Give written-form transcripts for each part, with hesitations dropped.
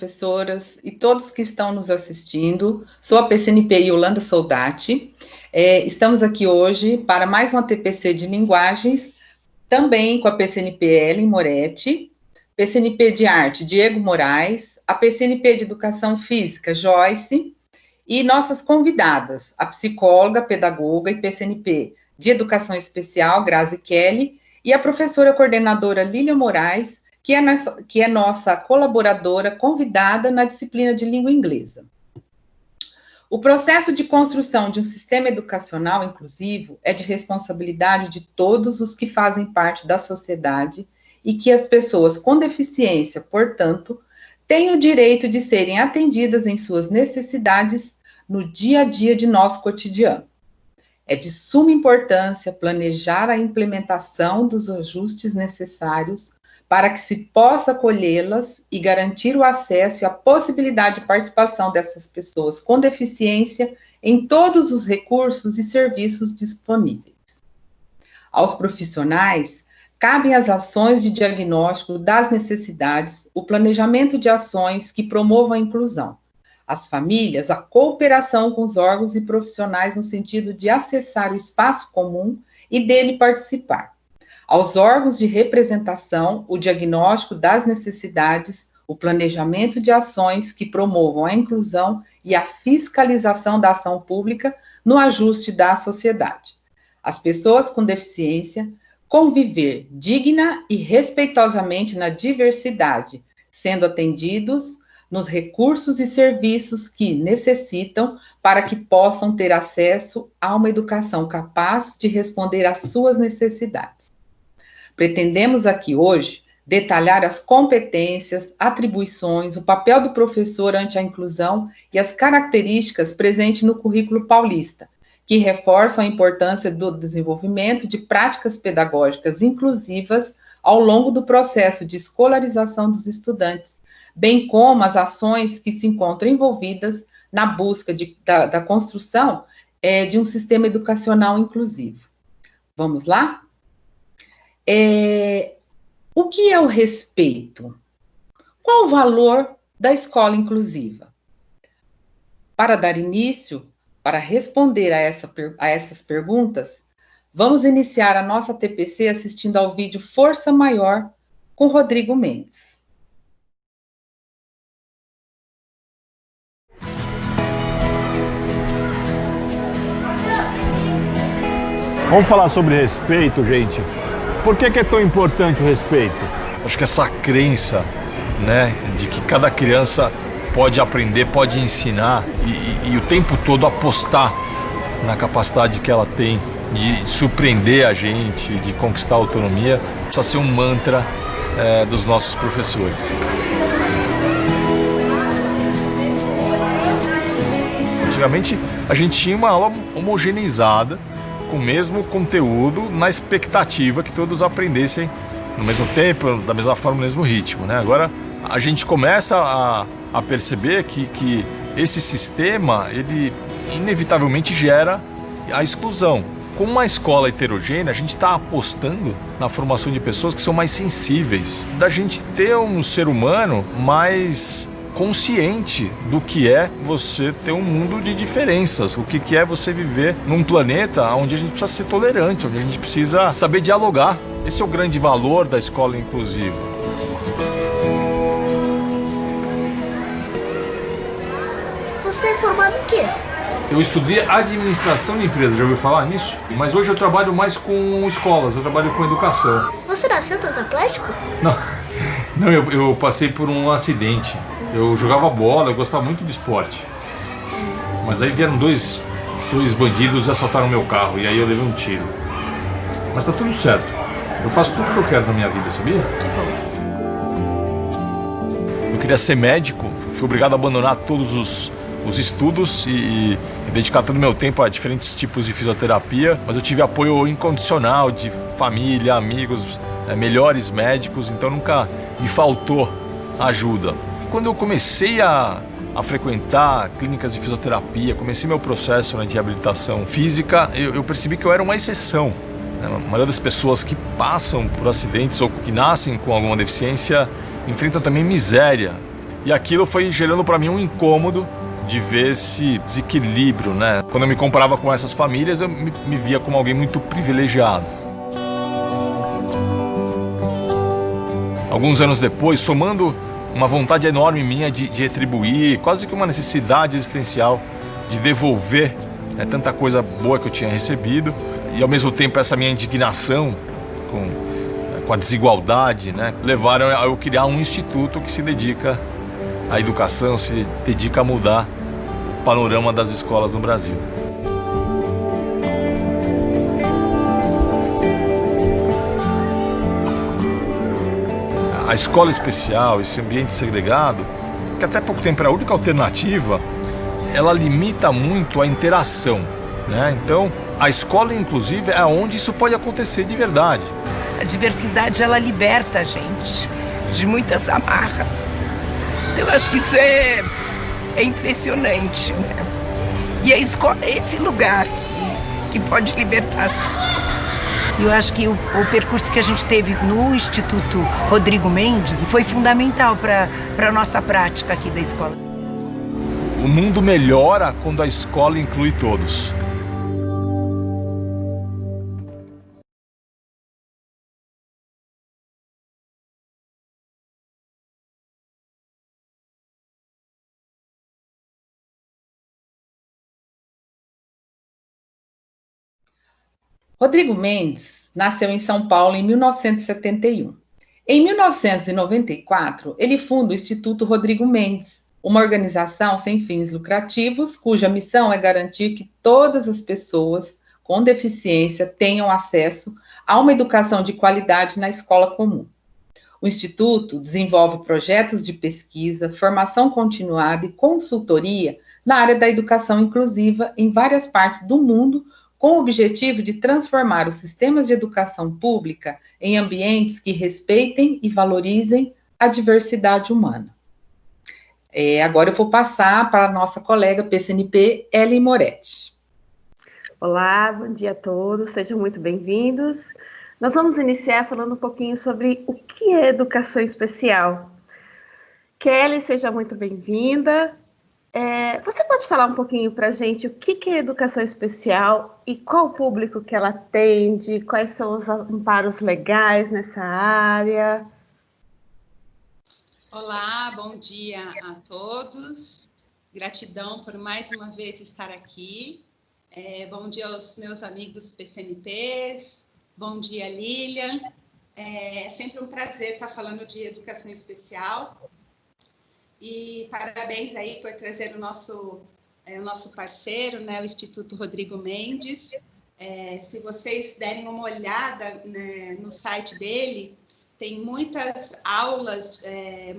professoras e todos que estão nos assistindo. Sou a PCNP Yolanda Soldati. Estamos aqui hoje para mais uma TPC de linguagens, também com a PCNP Ellen Moretti, PCNP de Arte Diego Moraes, a PCNP de Educação Física Joyce e nossas convidadas, a psicóloga, pedagoga e PCNP de Educação Especial Grazi Kelly e a professora coordenadora Lília Moraes, que é nossa colaboradora convidada na disciplina de língua inglesa. O processo de construção de um sistema educacional inclusivo é de responsabilidade de todos os que fazem parte da sociedade e que as pessoas com deficiência, portanto, têm o direito de serem atendidas em suas necessidades no dia a dia de nosso cotidiano. É de suma importância planejar a implementação dos ajustes necessários para que se possa acolhê-las e garantir o acesso e a possibilidade de participação dessas pessoas com deficiência em todos os recursos e serviços disponíveis. Aos profissionais, cabem as ações de diagnóstico das necessidades, o planejamento de ações que promovam a inclusão. Às famílias, a cooperação com os órgãos e profissionais no sentido de acessar o espaço comum e dele participar. Aos órgãos de representação, o diagnóstico das necessidades, o planejamento de ações que promovam a inclusão e a fiscalização da ação pública no ajuste da sociedade. As pessoas com deficiência conviver digna e respeitosamente na diversidade, sendo atendidos nos recursos e serviços que necessitam para que possam ter acesso a uma educação capaz de responder às suas necessidades. Pretendemos aqui hoje detalhar as competências, atribuições, o papel do professor ante a inclusão e as características presentes no currículo paulista, que reforçam a importância do desenvolvimento de práticas pedagógicas inclusivas ao longo do processo de escolarização dos estudantes, bem como as ações que se encontram envolvidas na busca da construção de um sistema educacional inclusivo. Vamos lá? O que é o respeito? Qual o valor da escola inclusiva? Para dar início, para responder a essas perguntas, vamos iniciar a nossa TPC assistindo ao vídeo Força Maior com Rodrigo Mendes. Vamos falar sobre respeito, gente. Por que é tão importante o respeito? Acho que essa crença, né, de que cada criança pode aprender, pode ensinar e o tempo todo apostar na capacidade que ela tem de surpreender a gente, de conquistar a autonomia, precisa ser um mantra dos nossos professores. Antigamente, a gente tinha uma aula homogeneizada, com o mesmo conteúdo, na expectativa que todos aprendessem no mesmo tempo, da mesma forma, no mesmo ritmo, né? Agora, a gente começa a perceber que esse sistema, ele inevitavelmente gera a exclusão. Com uma escola heterogênea, a gente está apostando na formação de pessoas que são mais sensíveis, da gente ter um ser humano mais consciente do que é você ter um mundo de diferenças, o que é você viver num planeta onde a gente precisa ser tolerante, onde a gente precisa saber dialogar. Esse é o grande valor da escola inclusiva. Você é formado em quê? Eu estudei administração de empresas, já ouviu falar nisso? Mas hoje eu trabalho mais com escolas, eu trabalho com educação. Você nasceu tetraplégico? Não, eu passei por um acidente. Eu jogava bola, eu gostava muito de esporte. Mas aí vieram dois bandidos e assaltaram meu carro, e aí eu levei um tiro. Mas tá tudo certo. Eu faço tudo o que eu quero na minha vida, sabia? Eu queria ser médico, fui obrigado a abandonar todos os estudos e dedicar todo o meu tempo a diferentes tipos de fisioterapia, mas eu tive apoio incondicional de família, amigos, melhores médicos, então nunca me faltou ajuda. Quando eu comecei a frequentar clínicas de fisioterapia, comecei meu processo de reabilitação física, eu percebi que eu era uma exceção. A maioria das pessoas que passam por acidentes ou que nascem com alguma deficiência enfrentam também miséria E aquilo foi gerando para mim um incômodo de ver esse desequilíbrio, né? Quando eu me comparava com essas famílias, eu me via como alguém muito privilegiado. Alguns anos depois, somando uma vontade enorme minha de retribuir, quase que uma necessidade existencial de devolver, né, tanta coisa boa que eu tinha recebido, e ao mesmo tempo essa minha indignação com a desigualdade, né, levaram a eu criar um instituto que se dedica à educação, se dedica a mudar o panorama das escolas no Brasil. A escola especial, esse ambiente segregado, que até pouco tempo era a única alternativa, ela limita muito a interação, né? Então, a escola, inclusive, é onde isso pode acontecer de verdade. A diversidade, ela liberta a gente de muitas amarras. Então, eu acho que isso é impressionante, né? E a escola é esse lugar que pode libertar as pessoas. E eu acho que o percurso que a gente teve no Instituto Rodrigo Mendes foi fundamental para a nossa prática aqui da escola. O mundo melhora quando a escola inclui todos. Rodrigo Mendes nasceu em São Paulo em 1971. Em 1994, ele funda o Instituto Rodrigo Mendes, uma organização sem fins lucrativos, cuja missão é garantir que todas as pessoas com deficiência tenham acesso a uma educação de qualidade na escola comum. O Instituto desenvolve projetos de pesquisa, formação continuada e consultoria na área da educação inclusiva em várias partes do mundo, com o objetivo de transformar os sistemas de educação pública em ambientes que respeitem e valorizem a diversidade humana. Agora eu vou passar para a nossa colega PCNP, Ellen Moretti. Olá, bom dia a todos, sejam muito bem-vindos. Nós vamos iniciar falando um pouquinho sobre o que é educação especial. Kelly, seja muito bem-vinda. Você pode falar um pouquinho para a gente o que é educação especial e qual o público que ela atende, quais são os amparos legais nessa área? Olá, bom dia a todos. Gratidão por mais uma vez estar aqui. Bom dia aos meus amigos PCNPs. Bom dia, Lilian. É sempre um prazer estar falando de educação especial. E parabéns aí por trazer o nosso parceiro, né, o Instituto Rodrigo Mendes. Se vocês derem uma olhada, né, no site dele, tem muitas aulas,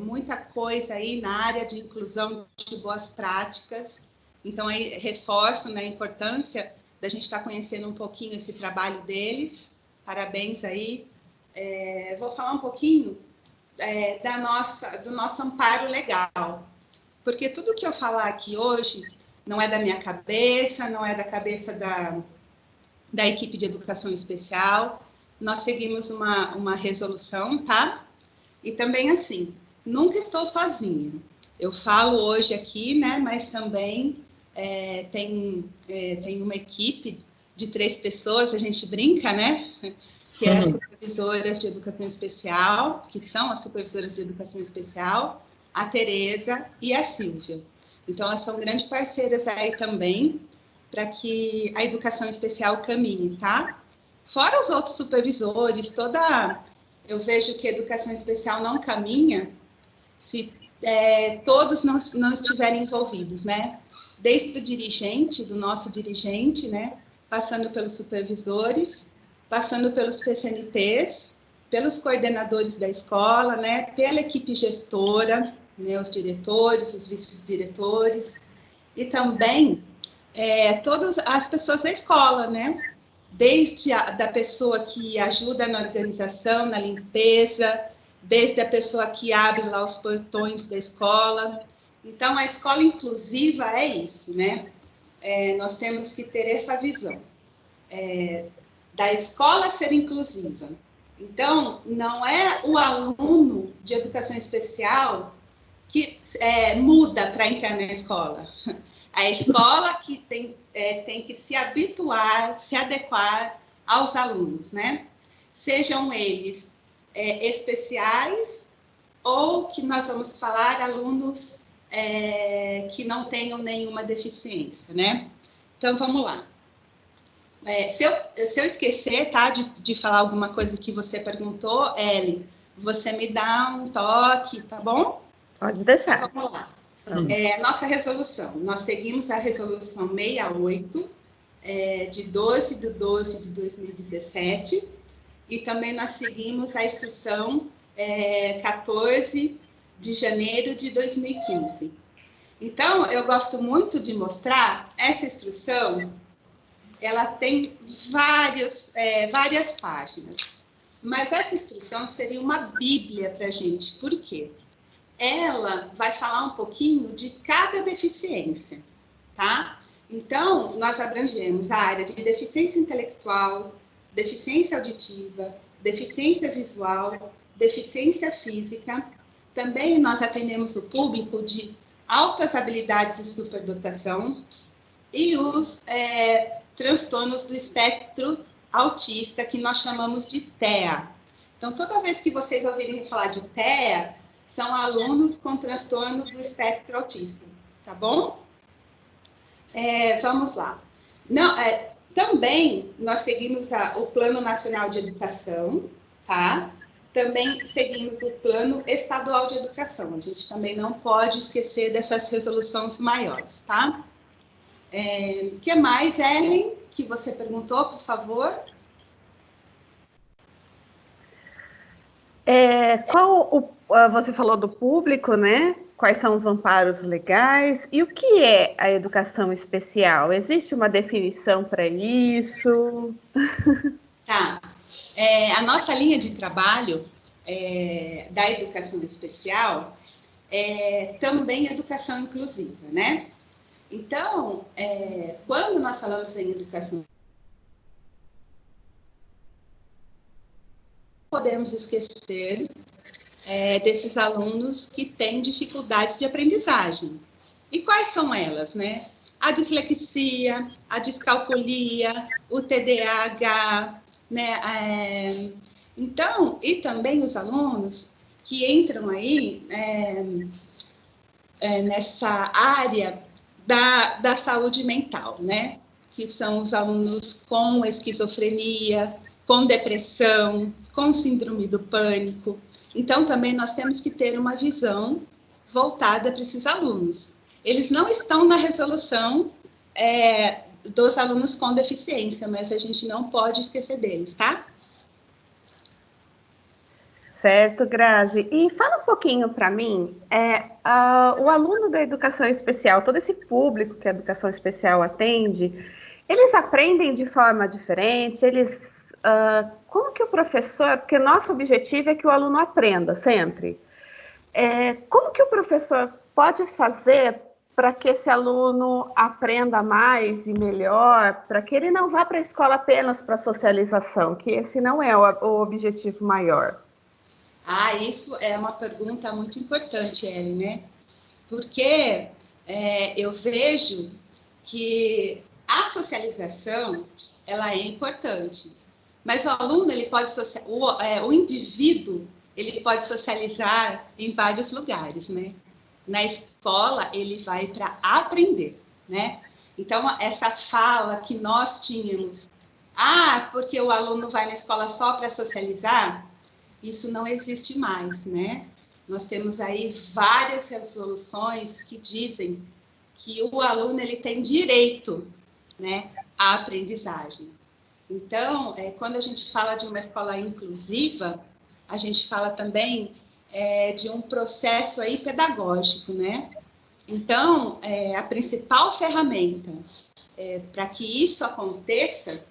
muita coisa aí na área de inclusão de boas práticas. Então, aí reforço, né, a importância da gente estar conhecendo um pouquinho esse trabalho deles. Parabéns aí. Vou falar um pouquinho do nosso amparo legal, porque tudo que eu falar aqui hoje não é da minha cabeça, não é da cabeça da equipe de educação especial. Nós seguimos uma resolução, tá? E também, assim, nunca estou sozinha. Eu falo hoje aqui, né, mas também tem uma equipe de 3 pessoas, a gente brinca, né? Que é as supervisoras de educação especial, que são as supervisoras de educação especial, a Tereza e a Silvia. Então, elas são grandes parceiras aí também, para que a educação especial caminhe, tá? Fora os outros supervisores, eu vejo que a educação especial não caminha se todos não estiverem envolvidos, né? Desde o dirigente, do nosso dirigente, né? Passando pelos supervisores, passando pelos PCNPs, pelos coordenadores da escola, né, pela equipe gestora, né, os diretores, os vice-diretores, e também todas as pessoas da escola, né, desde da pessoa que ajuda na organização, na limpeza, desde a pessoa que abre lá os portões da escola. Então, a escola inclusiva é isso, né? Nós temos que ter essa visão. Da escola ser inclusiva. Então, não é o aluno de educação especial que muda para entrar na escola. A escola que tem que se habituar, se adequar aos alunos, né? Sejam eles especiais ou que nós vamos falar alunos que não tenham nenhuma deficiência, né? Então, vamos lá. Se eu esquecer, tá, de falar alguma coisa que você perguntou, Ellen, você me dá um toque, tá bom? Pode deixar. Então, vamos lá. Nossa resolução. Nós seguimos a resolução 68, de 12 de 12 de 2017, e também nós seguimos a instrução 14 de janeiro de 2015. Então, eu gosto muito de mostrar essa instrução. Ela tem várias páginas, mas essa instrução seria uma bíblia para a gente. Por quê? Ela vai falar um pouquinho de cada deficiência, tá? Então, nós abrangemos a área de deficiência intelectual, deficiência auditiva, deficiência visual, deficiência física. Também nós atendemos o público de altas habilidades e superdotação e os transtornos do espectro autista, que nós chamamos de TEA. Então, toda vez que vocês ouvirem falar de TEA, são alunos com transtorno do espectro autista, tá bom? Vamos lá. Também nós seguimos o Plano Nacional de Educação, tá? Também seguimos o Plano Estadual de Educação. A gente também não pode esquecer dessas resoluções maiores, tá? O que mais, Ellen, que você perguntou, por favor? Você falou do público, né? Quais são os amparos legais? E o que é a educação especial? Existe uma definição para isso? Tá. A nossa linha de trabalho da educação especial é também educação inclusiva, né? Então, quando nós falamos em educação, podemos esquecer desses alunos que têm dificuldades de aprendizagem. E quais são elas, né? A dislexia, a descalculia, o TDAH, né? Então, e também os alunos que entram aí nessa área da saúde mental, né? Que são os alunos com esquizofrenia, com depressão, com síndrome do pânico. Então, também nós temos que ter uma visão voltada para esses alunos. Eles não estão na resolução dos alunos com deficiência, mas a gente não pode esquecer deles, tá? Certo, Grazi. E fala um pouquinho para mim, o aluno da educação especial, todo esse público que a educação especial atende, eles aprendem de forma diferente, como que o professor, porque nosso objetivo é que o aluno aprenda sempre, como que o professor pode fazer para que esse aluno aprenda mais e melhor, para que ele não vá para a escola apenas para socialização, que esse não é o objetivo maior? Isso é uma pergunta muito importante, Ellen, né? Porque eu vejo que a socialização, ela é importante, mas o aluno, ele pode o indivíduo, ele pode socializar em vários lugares, né? Na escola, ele vai para aprender, né? Então, essa fala que nós tínhamos, porque o aluno vai na escola só para socializar, isso não existe mais, né? Nós temos aí várias resoluções que dizem que o aluno, ele tem direito, né, à aprendizagem. Então, quando a gente fala de uma escola inclusiva, a gente fala também de um processo aí pedagógico, né? Então, a principal ferramenta para que isso aconteça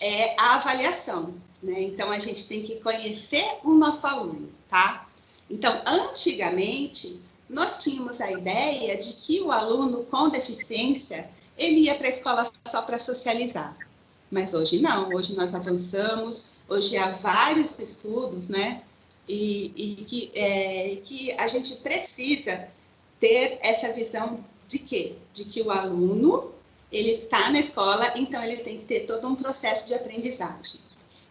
é a avaliação, né? Então, a gente tem que conhecer o nosso aluno, tá? Então, antigamente, nós tínhamos a ideia de que o aluno com deficiência, ele ia para a escola só para socializar. Mas hoje não, hoje nós avançamos, hoje há vários estudos, né, que a gente precisa ter essa visão de quê? De que o aluno, ele está na escola, então ele tem que ter todo um processo de aprendizagem.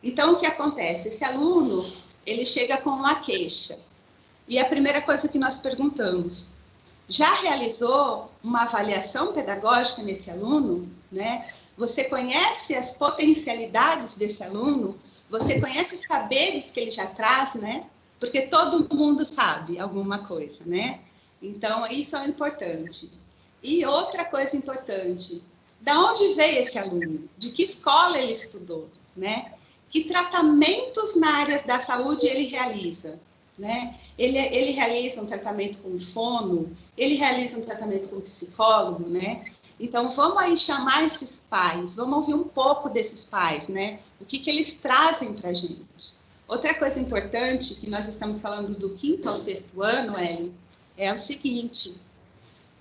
Então, o que acontece? Esse aluno, ele chega com uma queixa. E a primeira coisa que nós perguntamos, já realizou uma avaliação pedagógica nesse aluno, né? Você conhece as potencialidades desse aluno? Você conhece os saberes que ele já traz, né? Porque todo mundo sabe alguma coisa, né? Então, isso é importante. E outra coisa importante, da onde veio esse aluno? De que escola ele estudou, né? Que tratamentos na área da saúde ele realiza, né? Ele realiza um tratamento com fono, ele realiza um tratamento com psicólogo, né? Então, vamos aí chamar esses pais, vamos ouvir um pouco desses pais, né? O que eles trazem para a gente. Outra coisa importante, que nós estamos falando do 5º ao 6º ano, Ellen, é o seguinte: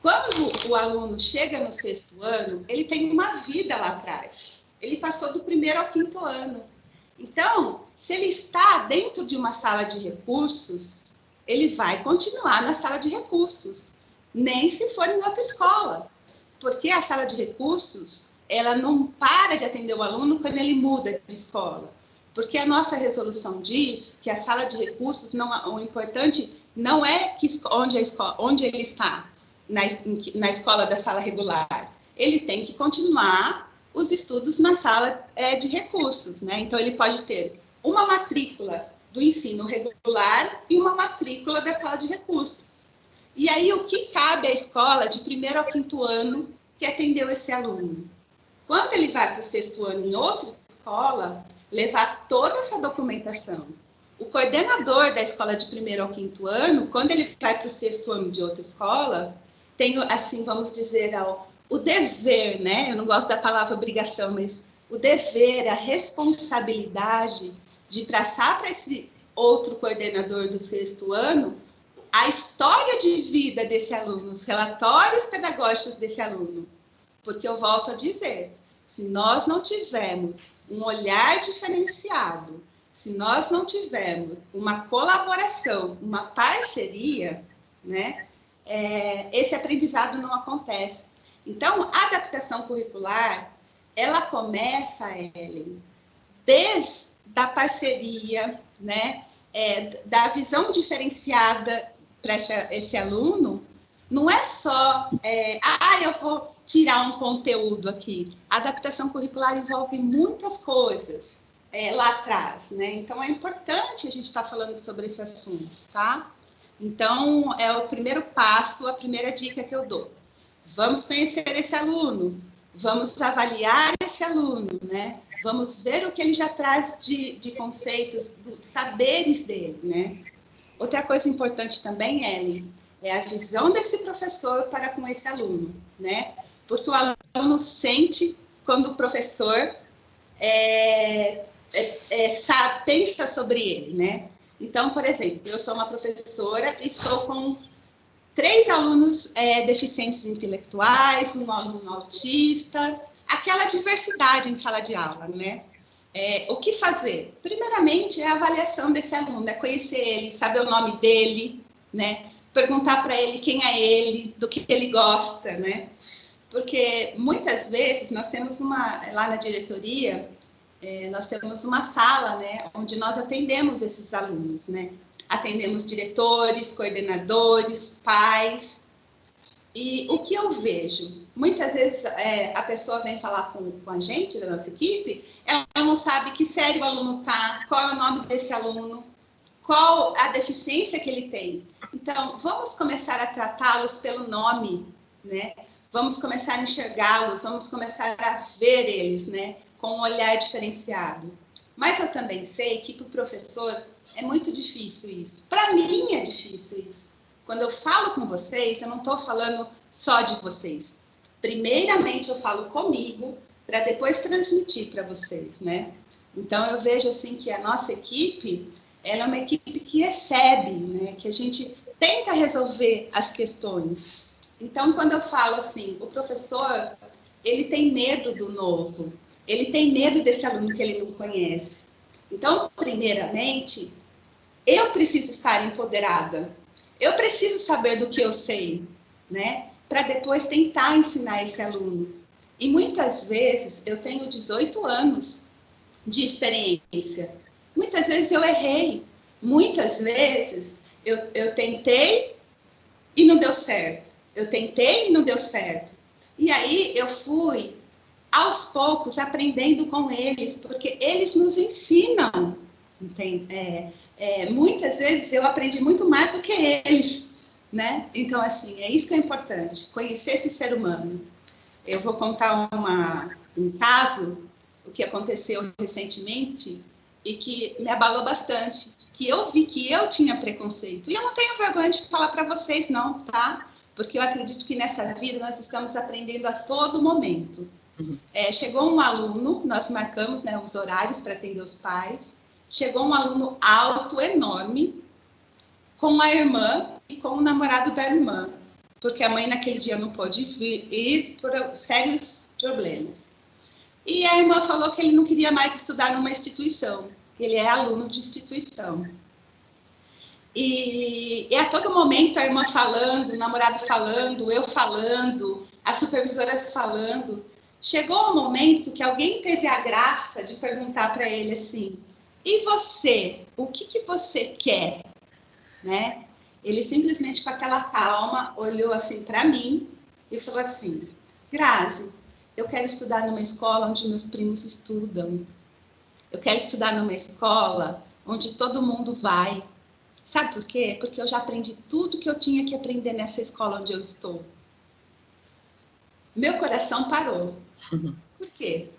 quando o aluno chega no 6º ano, ele tem uma vida lá atrás. Ele passou do 1º ao 5º ano. Então, se ele está dentro de uma sala de recursos, ele vai continuar na sala de recursos, nem se for em outra escola. Porque a sala de recursos, ela não para de atender o aluno quando ele muda de escola. Porque a nossa resolução diz que a sala de recursos, o importante não é onde ele está, na escola da sala regular. Ele tem que continuar os estudos na sala de recursos, né? Então, ele pode ter uma matrícula do ensino regular e uma matrícula da sala de recursos. E aí, o que cabe à escola de 1º ao 5º ano que atendeu esse aluno? Quando ele vai para o 6º ano em outra escola, levar toda essa documentação. O coordenador da escola de 1º ao 5º ano, quando ele vai para o 6º ano de outra escola, tem, assim, vamos dizer, o dever, né? Eu não gosto da palavra obrigação, mas o dever, a responsabilidade de passar para esse outro coordenador do 6º ano a história de vida desse aluno, os relatórios pedagógicos desse aluno. Porque eu volto a dizer, se nós não tivermos um olhar diferenciado, se nós não tivermos uma colaboração, uma parceria, né, esse aprendizado não acontece. Então, a adaptação curricular, ela começa, Ellen, desde a parceria, né, da visão diferenciada para esse aluno. Não é só, eu vou tirar um conteúdo aqui. A adaptação curricular envolve muitas coisas lá atrás, né? Então, é importante a gente estar falando sobre esse assunto, tá? Então, é o primeiro passo, a primeira dica que eu dou. Vamos conhecer esse aluno, vamos avaliar esse aluno, né? Vamos ver o que ele já traz de conceitos, saberes dele, né? Outra coisa importante também, Ellen, é a visão desse professor para com esse aluno, né? Porque o aluno sente quando o professor pensa sobre ele, né? Então, por exemplo, eu sou uma professora e estou com 3 alunos deficientes intelectuais, um aluno autista, aquela diversidade em sala de aula, né? O que fazer? Primeiramente, é a avaliação desse aluno, é conhecer ele, saber o nome dele, né? Perguntar para ele quem é ele, do que ele gosta, né? Porque muitas vezes nós temos lá na diretoria, nós temos uma sala, né, onde nós atendemos esses alunos, né? Atendemos diretores, coordenadores, pais. E o que eu vejo? Muitas vezes a pessoa vem falar com a gente, da nossa equipe, ela não sabe que série o aluno está, qual é o nome desse aluno, qual a deficiência que ele tem. Então, vamos começar a tratá-los pelo nome, né? Vamos começar a enxergá-los, vamos começar a ver eles, né? Com um olhar diferenciado. Mas eu também sei que para o professor é muito difícil isso. Para mim é difícil isso. Quando eu falo com vocês, eu não estou falando só de vocês. Primeiramente, eu falo comigo, para depois transmitir para vocês, né? Então, eu vejo assim que a nossa equipe, ela é uma equipe que recebe, né? Que a gente tenta resolver as questões. Então, quando eu falo assim, o professor, ele tem medo do novo, ele tem medo desse aluno que ele não conhece. Então, primeiramente, eu preciso estar empoderada. Eu preciso saber do que eu sei, né? Para depois tentar ensinar esse aluno. E muitas vezes eu tenho 18 anos de experiência. Muitas vezes eu errei. Muitas vezes eu tentei e não deu certo. Eu tentei e não deu certo. E aí eu fui, aos poucos, aprendendo com eles, porque eles nos ensinam. Muitas vezes eu aprendi muito mais do que eles, né? Então, assim, é isso que é importante, conhecer esse ser humano. Eu vou contar um caso, o que aconteceu recentemente, e que me abalou bastante, que eu vi que eu tinha preconceito. E eu não tenho vergonha de falar para vocês, não, tá? Porque eu acredito que nessa vida nós estamos aprendendo a todo momento. Chegou um aluno, nós marcamos, né, os horários para atender os pais, chegou um aluno alto, enorme, com a irmã e com o namorado da irmã, porque a mãe naquele dia não pôde ir por sérios problemas. E a irmã falou que ele não queria mais estudar numa instituição. Ele é aluno de instituição. E a todo momento a irmã falando, o namorado falando, eu falando, as supervisoras falando. Chegou um momento que alguém teve a graça de perguntar para ele assim, e você? O que você quer? Né? Ele simplesmente, com aquela calma, olhou assim para mim e falou assim, Grazi, eu quero estudar numa escola onde meus primos estudam. Eu quero estudar numa escola onde todo mundo vai. Sabe por quê? Porque eu já aprendi tudo que eu tinha que aprender nessa escola onde eu estou. Meu coração parou. Por quê?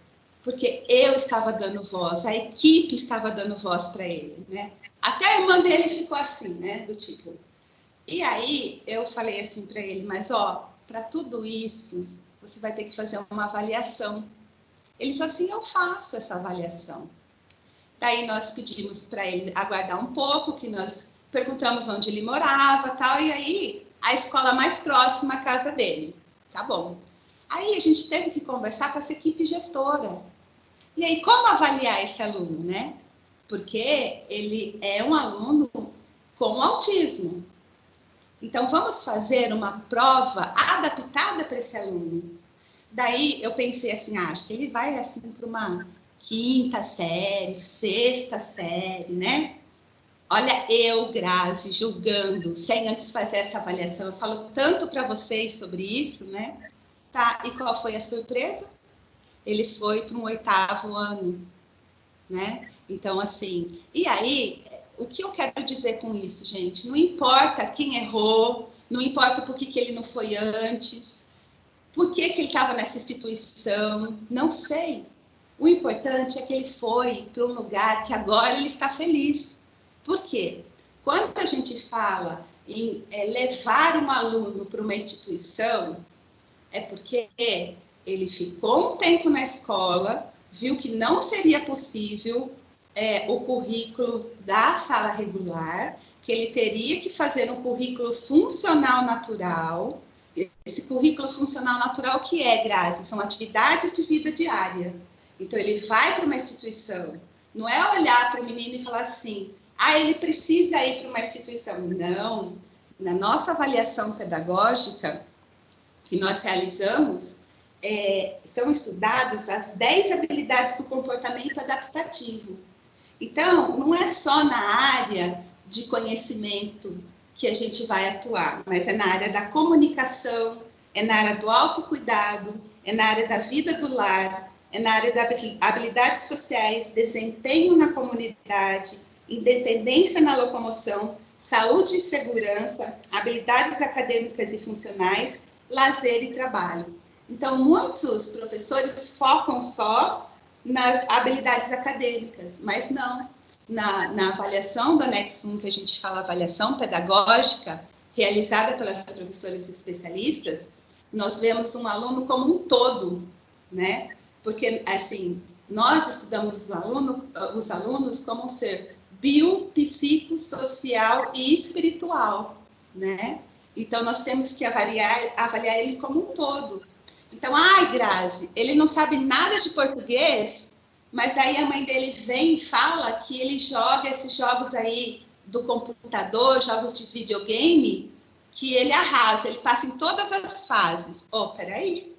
Porque eu estava dando voz, a equipe estava dando voz para ele, né? Até a irmã dele ficou assim, né? Do tipo... E aí eu falei assim para ele, mas ó, para tudo isso... você vai ter que fazer uma avaliação. Ele falou assim, eu faço essa avaliação. Daí nós pedimos para ele aguardar um pouco, que nós perguntamos onde ele morava, tal, e aí a escola mais próxima à casa dele. Tá bom. Aí a gente teve que conversar com essa equipe gestora. E aí, como avaliar esse aluno, né? Porque ele é um aluno com autismo. Então, vamos fazer uma prova adaptada para esse aluno. Daí, eu pensei assim, acho que ele vai assim para uma 5ª série, 6ª série, né? Olha, eu, Grazi, julgando, sem antes fazer essa avaliação. Eu falo tanto para vocês sobre isso, né? Tá, e qual foi a surpresa? Ele foi para um 8º ano, né? Então, assim, e aí... o que eu quero dizer com isso, gente? Não importa quem errou, não importa por que ele não foi antes, por que ele estava nessa instituição, não sei. O importante é que ele foi para um lugar que agora ele está feliz. Por quê? Quando a gente fala em levar um aluno para uma instituição, é porque ele ficou um tempo na escola, viu que não seria possível o currículo da sala regular, que ele teria que fazer um currículo funcional natural. Esse currículo funcional natural, o que é, Grazi? São atividades de vida diária. Então, ele vai para uma instituição. Não é olhar para o menino e falar assim, ele precisa ir para uma instituição. Não. Na nossa avaliação pedagógica, que nós realizamos, são estudadas as 10 habilidades do comportamento adaptativo. Então, não é só na área de conhecimento que a gente vai atuar, mas é na área da comunicação, é na área do autocuidado, é na área da vida do lar, é na área das habilidades sociais, desempenho na comunidade, independência na locomoção, saúde e segurança, habilidades acadêmicas e funcionais, lazer e trabalho. Então, muitos professores focam só nas habilidades acadêmicas, mas não. Na avaliação do anexo 1, que a gente fala avaliação pedagógica, realizada pelas professoras especialistas, nós vemos um aluno como um todo, né? Porque, assim, nós estudamos os alunos como um ser biopsicossocial e espiritual, né? Então, nós temos que avaliar ele como um todo. Então, Grazi, ele não sabe nada de português, mas daí a mãe dele vem e fala que ele joga esses jogos aí do computador, jogos de videogame, que ele arrasa, ele passa em todas as fases. Peraí,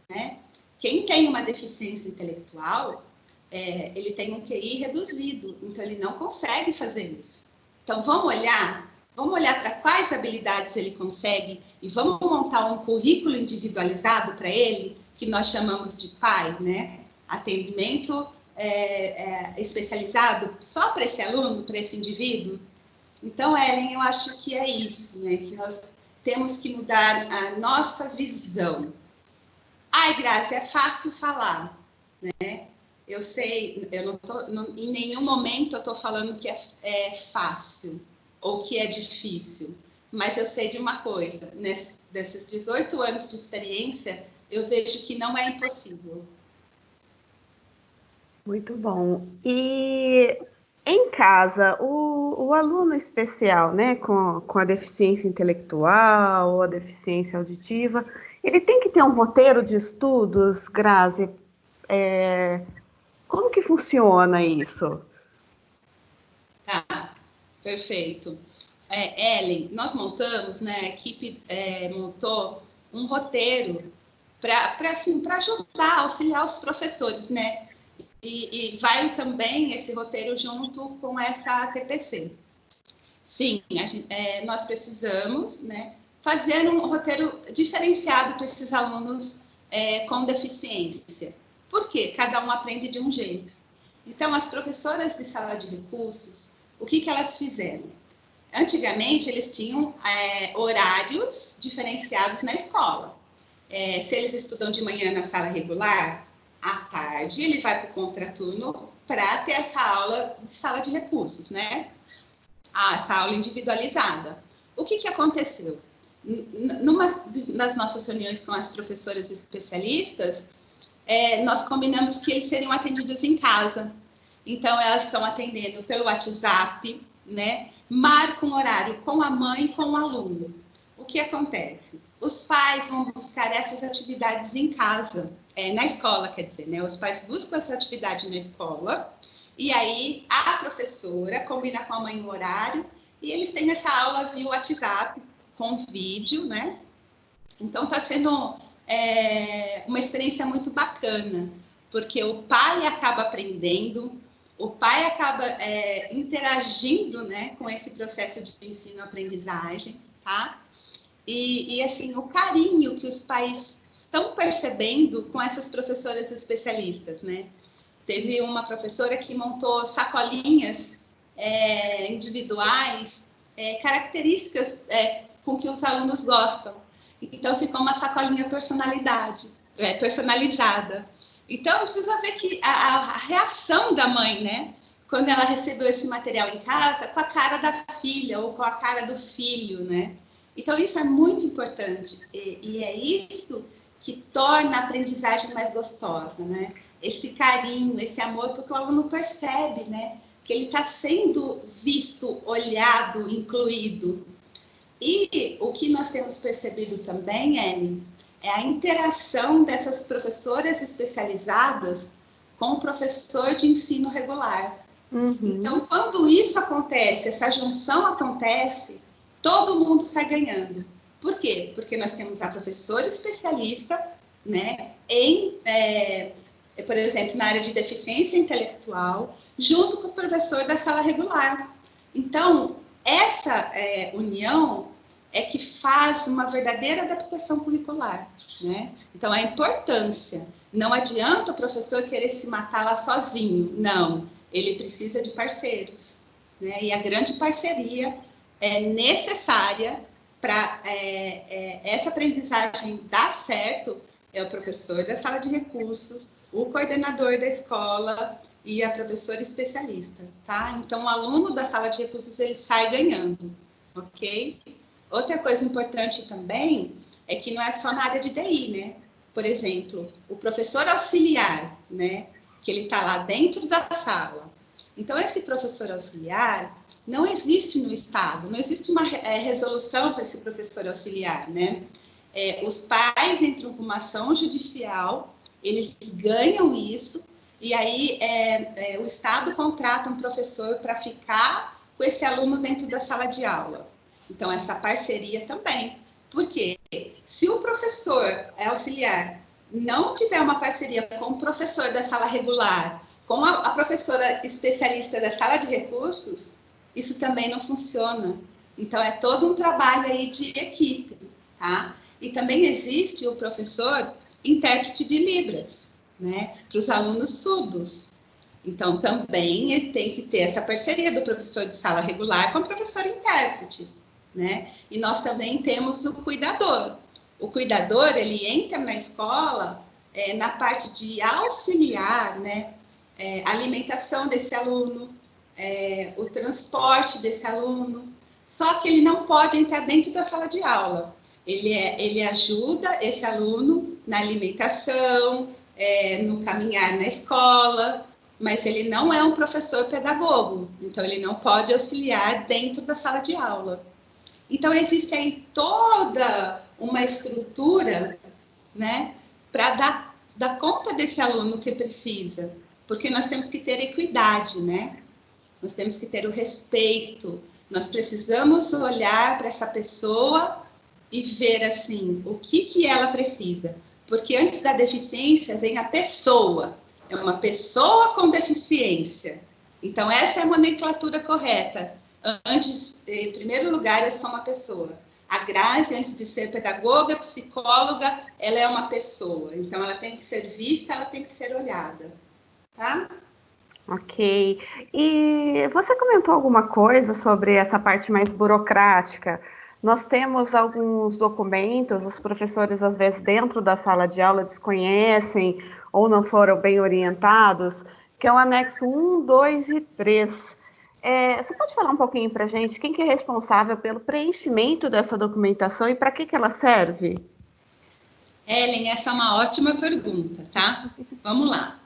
né? Quem tem uma deficiência intelectual, ele tem um QI reduzido, então ele não consegue fazer isso. Então, vamos olhar para quais habilidades ele consegue e vamos montar um currículo individualizado para ele, que nós chamamos de PAI, né? Atendimento especializado só para esse aluno, para esse indivíduo. Então, Ellen, eu acho que é isso, né? Que nós temos que mudar a nossa visão. Ai, Grazi, é fácil falar, né? Eu sei, em nenhum momento eu estou falando que é fácil ou que é difícil, mas eu sei de uma coisa, desses 18 anos de experiência, eu vejo que não é impossível. Muito bom. E em casa, o aluno especial, né, com a deficiência intelectual ou a deficiência auditiva, ele tem que ter um roteiro de estudos, Grazi? Como que funciona isso? Tá, perfeito. Ellen, nós montamos, né, a equipe montou um roteiro para ajudar, auxiliar os professores, né? E vai também esse roteiro junto com essa TPC. Sim, nós precisamos, né, fazer um roteiro diferenciado para esses alunos com deficiência. Por quê? Cada um aprende de um jeito. Então, as professoras de sala de recursos, o que elas fizeram? Antigamente, eles tinham horários diferenciados na escola. Se eles estudam de manhã na sala regular, à tarde ele vai para o contraturno para ter essa aula de sala de recursos, né? Essa aula individualizada. O que aconteceu? Numa das nossas reuniões com as professoras especialistas, nós combinamos que eles seriam atendidos em casa. Então, elas estão atendendo pelo WhatsApp, né? Marcam um horário com a mãe e com o aluno. O que acontece? Os pais vão buscar essas atividades em casa, na escola, quer dizer, né? Os pais buscam essa atividade na escola e aí a professora combina com a mãe o horário e eles têm essa aula via WhatsApp com vídeo, né? Então, está sendo uma experiência muito bacana, porque o pai acaba aprendendo, o pai acaba interagindo, né, com esse processo de ensino-aprendizagem, tá? E, assim, o carinho que os pais estão percebendo com essas professoras especialistas, né? Teve uma professora que montou sacolinhas individuais, características com que os alunos gostam. Então, ficou uma sacolinha personalizada. Então, precisa ver que a reação da mãe, né? Quando ela recebeu esse material em casa, com a cara da filha ou com a cara do filho, né? Então, isso é muito importante. E é isso que torna a aprendizagem mais gostosa, né? Esse carinho, esse amor, porque o aluno percebe, né? Que ele está sendo visto, olhado, incluído. E o que nós temos percebido também, Ellen, é a interação dessas professoras especializadas com o professor de ensino regular. Uhum. Então, quando isso acontece, essa junção acontece, todo mundo sai ganhando. Por quê? Porque nós temos a professora especialista, né, por exemplo, na área de deficiência intelectual, junto com o professor da sala regular. Então, essa união é que faz uma verdadeira adaptação curricular, né? Então, a importância. Não adianta o professor querer se matar lá sozinho. Não, ele precisa de parceiros, né? E a grande parceria é necessária para essa aprendizagem dar certo é o professor da sala de recursos, o coordenador da escola e a professora especialista, tá? Então, o aluno da sala de recursos, ele sai ganhando, ok? Outra coisa importante também é que não é só na área de DI, né? Por exemplo, o professor auxiliar, né? Que ele está lá dentro da sala. Então, esse professor auxiliar não existe no Estado, não existe uma resolução para esse professor auxiliar, né? Os pais entram com uma ação judicial, eles ganham isso, e aí o Estado contrata um professor para ficar com esse aluno dentro da sala de aula. Então, essa parceria também. Porque se o professor auxiliar não tiver uma parceria com o professor da sala regular, com a professora especialista da sala de recursos, isso também não funciona. Então, é todo um trabalho aí de equipe, tá? E também existe o professor intérprete de Libras, né? Para os alunos surdos. Então, também ele tem que ter essa parceria do professor de sala regular com o professor intérprete, né? E nós também temos o cuidador. O cuidador, ele entra na escola na parte de auxiliar, né? A alimentação desse aluno, o transporte desse aluno, só que ele não pode entrar dentro da sala de aula. Ele ajuda esse aluno na alimentação, no caminhar na escola, mas ele não é um professor pedagogo, então ele não pode auxiliar dentro da sala de aula. Então, existe aí toda uma estrutura, né, para dar conta desse aluno que precisa, porque nós temos que ter equidade, né? Nós temos que ter o respeito, nós precisamos olhar para essa pessoa e ver, assim, o que ela precisa. Porque antes da deficiência vem a pessoa, é uma pessoa com deficiência. Então, essa é a nomenclatura correta. Antes, em primeiro lugar, eu sou uma pessoa. A Grazi, antes de ser pedagoga, psicóloga, ela é uma pessoa. Então, ela tem que ser vista, ela tem que ser olhada. Tá? Ok. E você comentou alguma coisa sobre essa parte mais burocrática? Nós temos alguns documentos, os professores, às vezes, dentro da sala de aula, desconhecem ou não foram bem orientados, que é o anexo 1, 2 e 3. Você pode falar um pouquinho para a gente quem que é responsável pelo preenchimento dessa documentação e para que ela serve? Ellen, essa é uma ótima pergunta, tá? Vamos lá.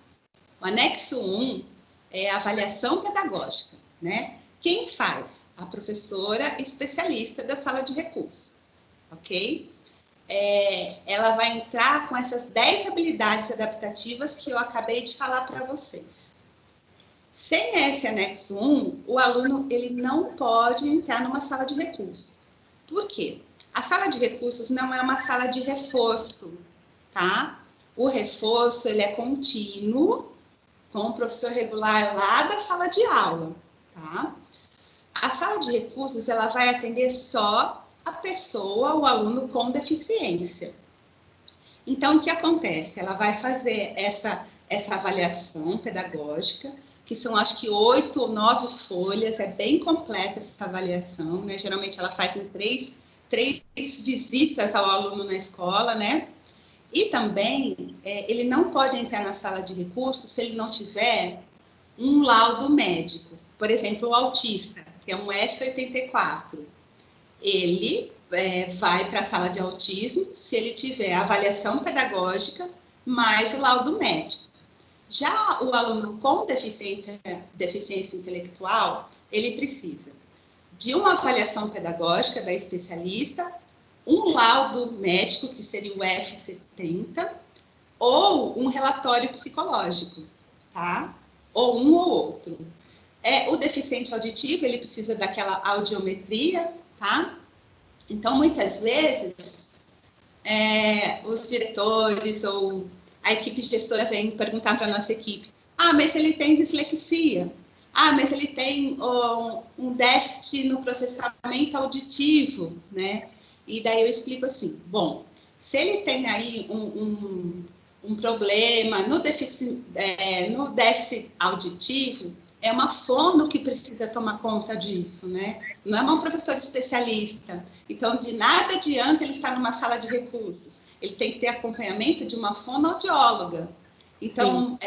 O anexo 1 é a avaliação pedagógica, né? Quem faz? A professora especialista da sala de recursos, ok? Ela vai entrar com essas 10 habilidades adaptativas que eu acabei de falar para vocês. Sem esse anexo 1, o aluno ele não pode entrar numa sala de recursos. Por quê? A sala de recursos não é uma sala de reforço, tá? O reforço ele é contínuo, com o professor regular lá da sala de aula, tá? A sala de recursos, ela vai atender só a pessoa, o aluno com deficiência. Então, o que acontece? Ela vai fazer essa avaliação pedagógica, que são, acho que, 8 ou 9 folhas, é bem completa essa avaliação, né? Geralmente, ela faz em três visitas ao aluno na escola, né? E também, ele não pode entrar na sala de recursos se ele não tiver um laudo médico. Por exemplo, o autista, que é um F84. Ele vai para a sala de autismo se ele tiver a avaliação pedagógica mais o laudo médico. Já o aluno com deficiência intelectual, ele precisa de uma avaliação pedagógica da especialista, um laudo médico, que seria o F70, ou um relatório psicológico, tá? Ou um ou outro. O deficiente auditivo, ele precisa daquela audiometria, tá? Então, muitas vezes, os diretores ou a equipe gestora vem perguntar para a nossa equipe: mas ele tem dislexia, mas ele tem um déficit no processamento auditivo, né? E daí eu explico assim: bom, se ele tem aí um problema no déficit auditivo, é uma fono que precisa tomar conta disso, né? Não é uma professora especialista. Então, de nada adianta ele estar numa sala de recursos. Ele tem que ter acompanhamento de uma fonoaudióloga. Então,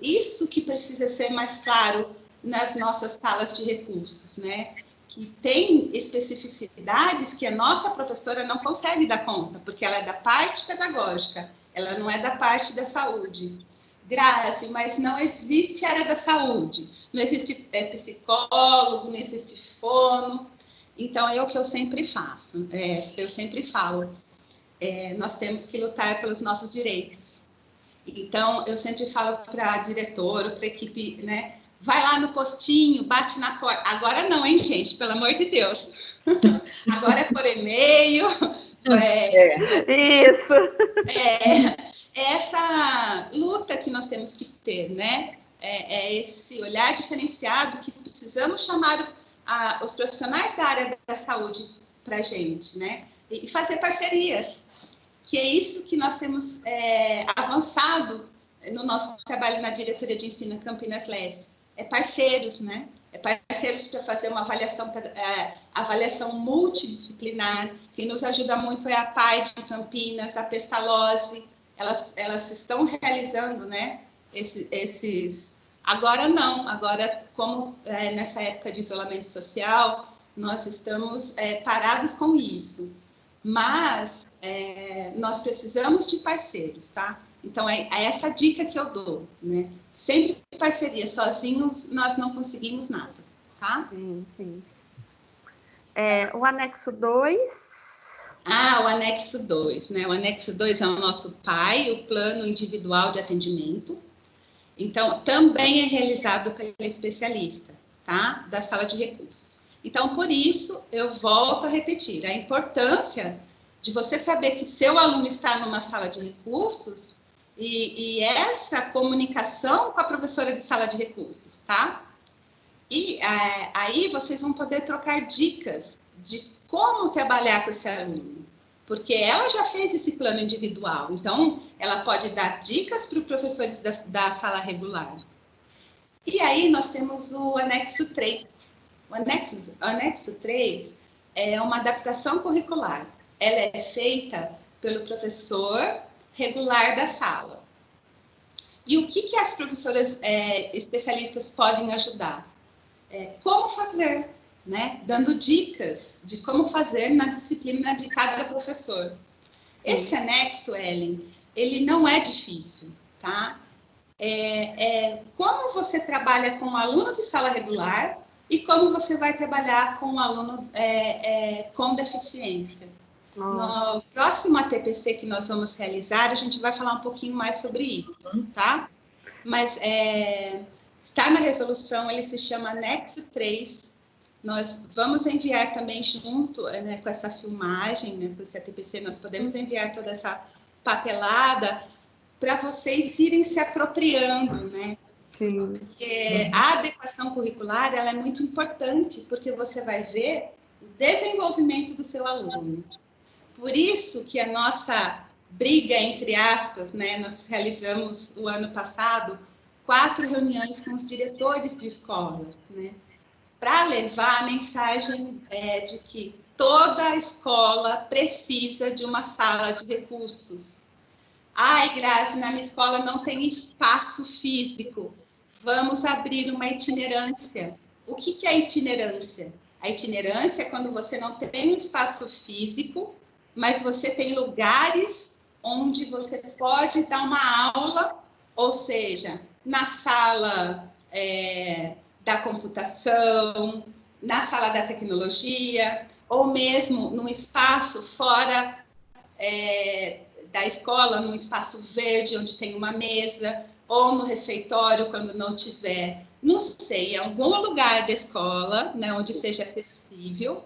isso que precisa ser mais claro nas nossas salas de recursos, né? Que tem especificidades que a nossa professora não consegue dar conta, porque ela é da parte pedagógica, ela não é da parte da saúde. Grazi, mas não existe área da saúde, não existe psicólogo, não existe fono. Então, é o que eu sempre faço, eu sempre falo, nós temos que lutar pelos nossos direitos. Então, eu sempre falo para a diretora, para a equipe, né, vai lá no postinho, bate na porta. Agora não, hein, gente? Pelo amor de Deus. Agora é por e-mail. Isso. Essa luta que nós temos que ter, né? Esse olhar diferenciado que precisamos chamar os profissionais da área da saúde para a gente, né? E fazer parcerias, que é isso que nós temos avançado no nosso trabalho na diretoria de ensino Campinas Leste. É parceiros, né? É parceiros para fazer uma avaliação multidisciplinar. Quem nos ajuda muito é a PAI de Campinas, a Pestalozzi. Elas estão realizando, né, esses... Agora não, agora como nessa época de isolamento social, nós estamos parados com isso. Mas nós precisamos de parceiros, tá? Então, é essa dica que eu dou, né? Sempre parceria, sozinhos nós não conseguimos nada, tá? Sim. O anexo 2... o anexo 2, né? O anexo 2 é o nosso PAI, o Plano Individual de Atendimento. Então, também é realizado pelo especialista, tá? Da sala de recursos. Então, por isso, eu volto a repetir, a importância de você saber que seu aluno está numa sala de recursos e essa comunicação com a professora de sala de recursos, tá? E aí vocês vão poder trocar dicas de como trabalhar com esse aluno, porque ela já fez esse plano individual, então ela pode dar dicas para os professores da sala regular. E aí nós temos o anexo 3. O anexo 3 é uma adaptação curricular. Ela é feita pelo professor regular da sala. E o que as professoras especialistas podem ajudar? Como fazer, né? Dando dicas de como fazer na disciplina de cada professor. Esse anexo, Ellen, ele não é difícil, tá? Como você trabalha com um aluno de sala regular e como você vai trabalhar com um aluno com deficiência. No próximo ATPC que nós vamos realizar, a gente vai falar um pouquinho mais sobre isso, tá? Mas está na resolução, ele se chama anexo 3. Nós vamos enviar também junto com essa filmagem, né, com esse ATPC, nós podemos enviar toda essa papelada para vocês irem se apropriando, né? Sim. Porque a adequação curricular, ela é muito importante, porque você vai ver o desenvolvimento do seu aluno. Por isso que a nossa briga, entre aspas, né, nós realizamos o ano passado 4 reuniões com os diretores de escolas, né, para levar a mensagem de que toda escola precisa de uma sala de recursos. Ai, Grazi, na minha escola não tem espaço físico. Vamos abrir uma itinerância. O que é itinerância? A itinerância é quando você não tem um espaço físico, mas você tem lugares onde você pode dar uma aula, ou seja, na sala da computação, na sala da tecnologia, ou mesmo num espaço fora da escola, num espaço verde, onde tem uma mesa, ou no refeitório, quando não tiver, não sei, em algum lugar da escola, né, onde seja acessível,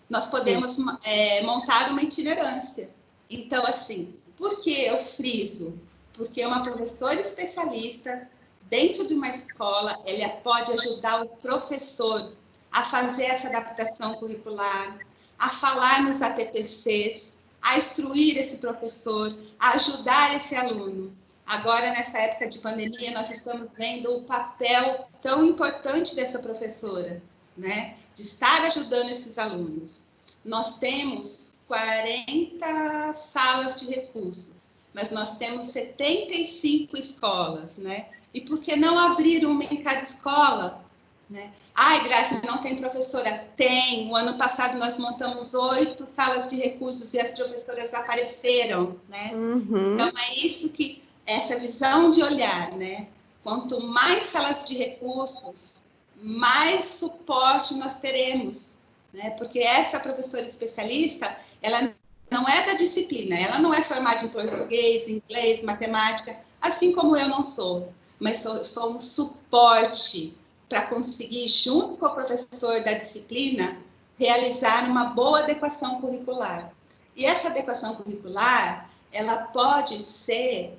nós podemos montar uma itinerância. Então, assim, por que eu friso? Porque uma professora especialista, dentro de uma escola, ela pode ajudar o professor a fazer essa adaptação curricular, a falar nos ATPCs, a instruir esse professor, a ajudar esse aluno. Agora, nessa época de pandemia, nós estamos vendo o papel tão importante dessa professora, né? De estar ajudando esses alunos. Nós temos 40 salas de recursos, mas nós temos 75 escolas, né? E por que não abrir uma em cada escola? Né? Ai, Graça, não tem professora? Tem. O ano passado nós montamos 8 salas de recursos e as professoras apareceram, né? Uhum. Então, é isso que, essa visão de olhar, né? Quanto mais salas de recursos, mais suporte nós teremos, né? Porque essa professora especialista, ela não é da disciplina, ela não é formada em português, inglês, matemática, assim como eu não sou, mas sou um suporte para conseguir, junto com o professor da disciplina, realizar uma boa adequação curricular. E essa adequação curricular, ela pode ser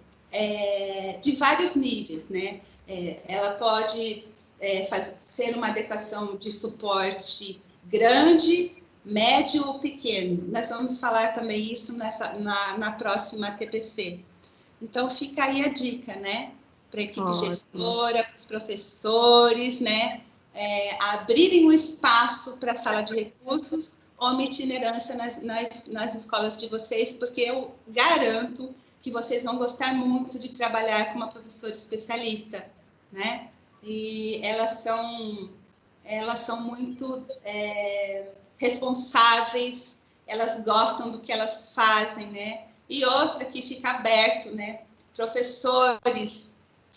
de vários níveis, né? Ela pode ser uma adequação de suporte grande, médio ou pequeno. Nós vamos falar também isso na próxima TPC. Então, fica aí a dica, né? Para a equipe gestora, para os professores, né? Abrirem um espaço para a sala de recursos ou uma itinerância nas escolas de vocês, porque eu garanto que vocês vão gostar muito de trabalhar com uma professora especialista, né? E elas são muito responsáveis, elas gostam do que elas fazem, né? E outra que fica aberto, né? Professores,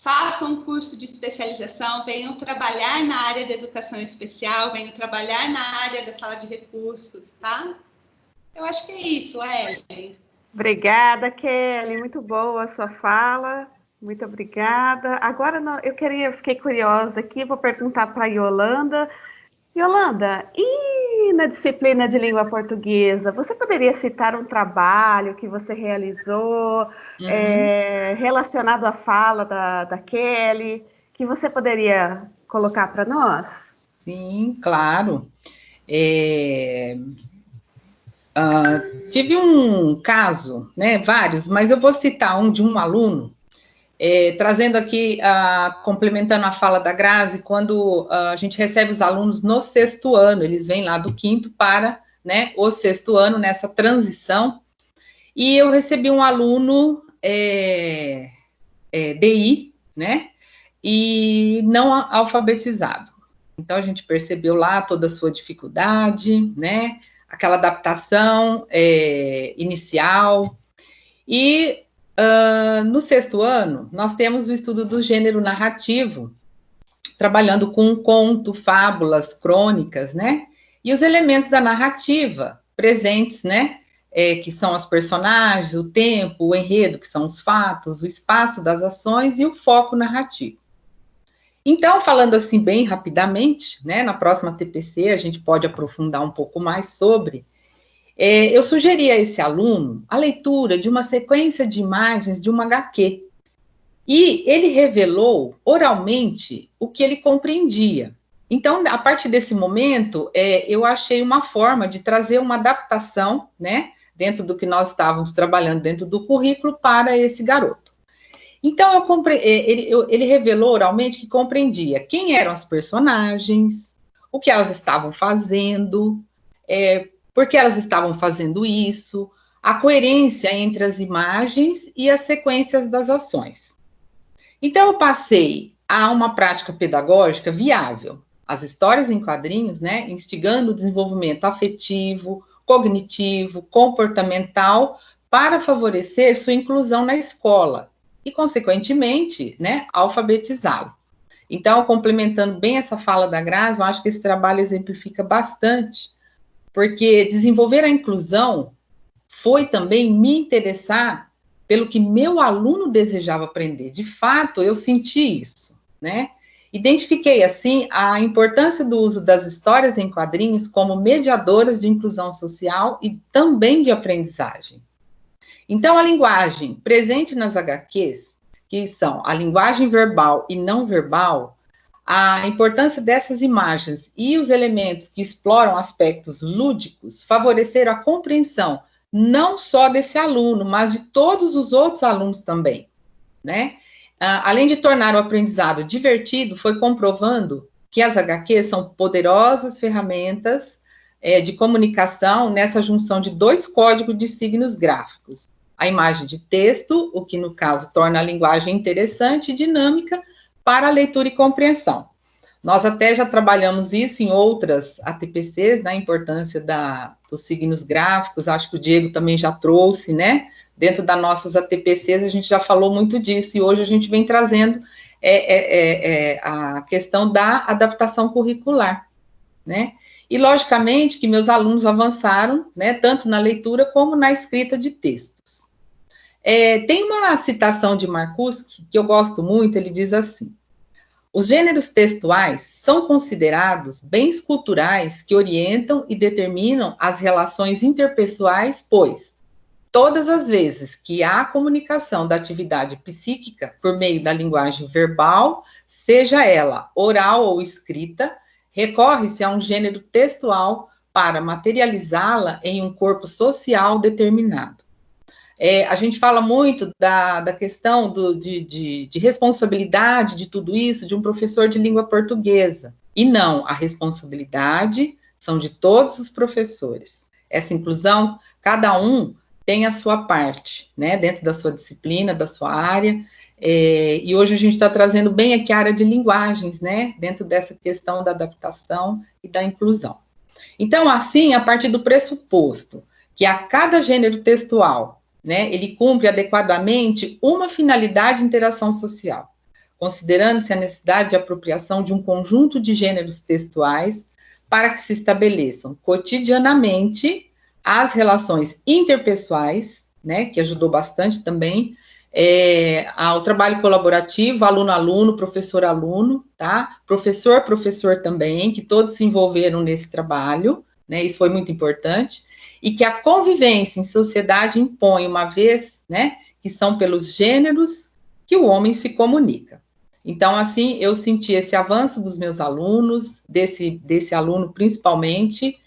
façam um curso de especialização, venham trabalhar na área da educação especial, venham trabalhar na área da sala de recursos, tá? Eu acho que é isso, Ellen. Obrigada, Kelly. Muito boa a sua fala. Muito obrigada. Agora, fiquei curiosa aqui, vou perguntar para a Yolanda. Yolanda, e na disciplina de língua portuguesa, você poderia citar um trabalho que você realizou relacionado à fala da Kelly, que você poderia colocar para nós? Sim, claro. Tive um caso, né, vários, mas eu vou citar um de um aluno, trazendo aqui, complementando a fala da Grazi, quando a gente recebe os alunos no 6º ano, eles vêm lá do 5º para, né, o 6º ano, nessa transição, e eu recebi um aluno DI, né, e não alfabetizado. Então, a gente percebeu lá toda a sua dificuldade, né, aquela adaptação inicial, e no 6º ano, nós temos o estudo do gênero narrativo, trabalhando com conto, fábulas, crônicas, né? E os elementos da narrativa presentes, né? Que são as personagens, o tempo, o enredo, que são os fatos, o espaço das ações e o foco narrativo. Então, falando assim bem rapidamente, né? Na próxima TPC a gente pode aprofundar um pouco mais sobre. Eu sugeri a esse aluno a leitura de uma sequência de imagens de uma HQ. E ele revelou oralmente o que ele compreendia. Então, a partir desse momento, eu achei uma forma de trazer uma adaptação, né, dentro do que nós estávamos trabalhando dentro do currículo para esse garoto. Então, ele revelou oralmente que compreendia quem eram as personagens, o que elas estavam fazendo, por que elas estavam fazendo isso, a coerência entre as imagens e as sequências das ações. Então, eu passei a uma prática pedagógica viável, as histórias em quadrinhos, né, instigando o desenvolvimento afetivo, cognitivo, comportamental, para favorecer sua inclusão na escola e, consequentemente, né, alfabetizá-lo. Então, complementando bem essa fala da Grazi, eu acho que esse trabalho exemplifica bastante, porque desenvolver a inclusão foi também me interessar pelo que meu aluno desejava aprender. De fato, eu senti isso, né? Identifiquei, assim, a importância do uso das histórias em quadrinhos como mediadoras de inclusão social e também de aprendizagem. Então, a linguagem presente nas HQs, que são a linguagem verbal e não verbal, a importância dessas imagens e os elementos que exploram aspectos lúdicos favoreceram a compreensão não só desse aluno, mas de todos os outros alunos também, né? Além de tornar o aprendizado divertido, foi comprovando que as HQs são poderosas ferramentas de comunicação nessa junção de 2 códigos de signos gráficos. A imagem de texto, o que no caso torna a linguagem interessante e dinâmica para a leitura e compreensão. Nós até já trabalhamos isso em outras ATPCs, na importância dos signos gráficos, acho que o Diego também já trouxe, né? Dentro das nossas ATPCs a gente já falou muito disso, e hoje a gente vem trazendo a questão da adaptação curricular, né? E, logicamente, que meus alunos avançaram, né, tanto na leitura como na escrita de textos. Tem uma citação de Marcuse que eu gosto muito, ele diz assim: Os gêneros textuais são considerados bens culturais que orientam e determinam as relações interpessoais, pois todas as vezes que há comunicação da atividade psíquica por meio da linguagem verbal, seja ela oral ou escrita, recorre-se a um gênero textual para materializá-la em um corpo social determinado. A gente fala muito da questão de responsabilidade de tudo isso de um professor de língua portuguesa. E não, a responsabilidade são de todos os professores. Essa inclusão, cada um tem a sua parte, né, dentro da sua disciplina, da sua área, e hoje a gente está trazendo bem aqui a área de linguagens, né, dentro dessa questão da adaptação e da inclusão. Então, assim, a partir do pressuposto que a cada gênero textual, né, ele cumpre adequadamente uma finalidade de interação social, considerando-se a necessidade de apropriação de um conjunto de gêneros textuais para que se estabeleçam cotidianamente as relações interpessoais, né, que ajudou bastante também, ao trabalho colaborativo, aluno-aluno, professor-aluno, tá? Professor-professor também, que todos se envolveram nesse trabalho, né, isso foi muito importante, e que a convivência em sociedade impõe, uma vez, né, que são pelos gêneros que o homem se comunica. Então, assim, eu senti esse avanço dos meus alunos, desse aluno principalmente,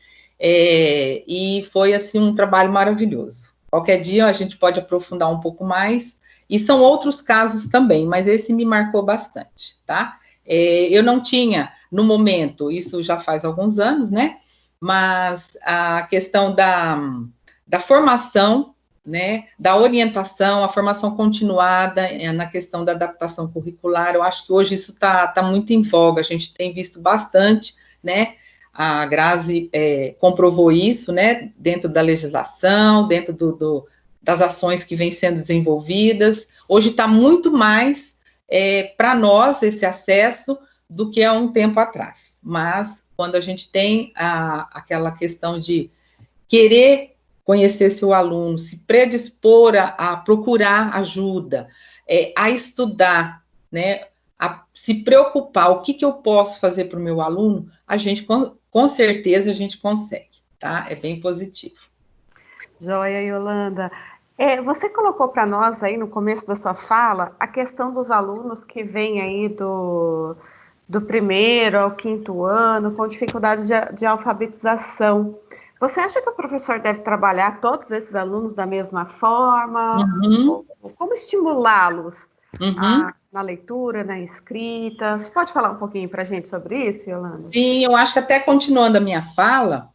e foi, assim, um trabalho maravilhoso. Qualquer dia a gente pode aprofundar um pouco mais, e são outros casos também, mas esse me marcou bastante, tá? Eu não tinha, no momento, isso já faz alguns anos, né, mas a questão da formação, né, da orientação, a formação continuada na questão da adaptação curricular, eu acho que hoje isso está muito em voga, a gente tem visto bastante, né, a Grazi comprovou isso, né, dentro da legislação, dentro das ações que vêm sendo desenvolvidas, hoje está muito mais para nós esse acesso do que há um tempo atrás, mas quando a gente tem aquela questão de querer conhecer seu aluno, se predispor a procurar ajuda, a estudar, né, a se preocupar, o que eu posso fazer para o meu aluno, a gente, com certeza, a gente consegue, tá? É bem positivo. Joia, Yolanda. Você colocou para nós aí no começo da sua fala a questão dos alunos que vêm aí do primeiro ao quinto ano com dificuldade de alfabetização. Você acha que o professor deve trabalhar todos esses alunos da mesma forma? Uhum. Como estimulá-los Uhum. na leitura, na escrita? Você pode falar um pouquinho para a gente sobre isso, Yolanda? Sim, eu acho que até continuando a minha fala,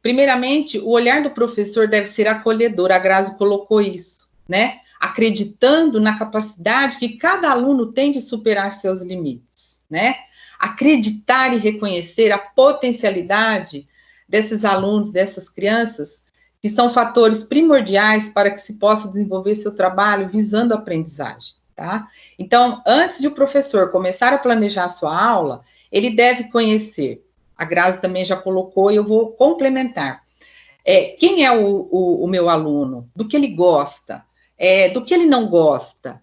primeiramente, o olhar do professor deve ser acolhedor, a Grazi colocou isso, né? Acreditando na capacidade que cada aluno tem de superar seus limites, né? Acreditar e reconhecer a potencialidade desses alunos, dessas crianças, que são fatores primordiais para que se possa desenvolver seu trabalho visando a aprendizagem, tá? Então, antes de o professor começar a planejar a sua aula, ele deve conhecer, a Grazi também já colocou e eu vou complementar, quem é o meu aluno, do que ele gosta, do que ele não gosta,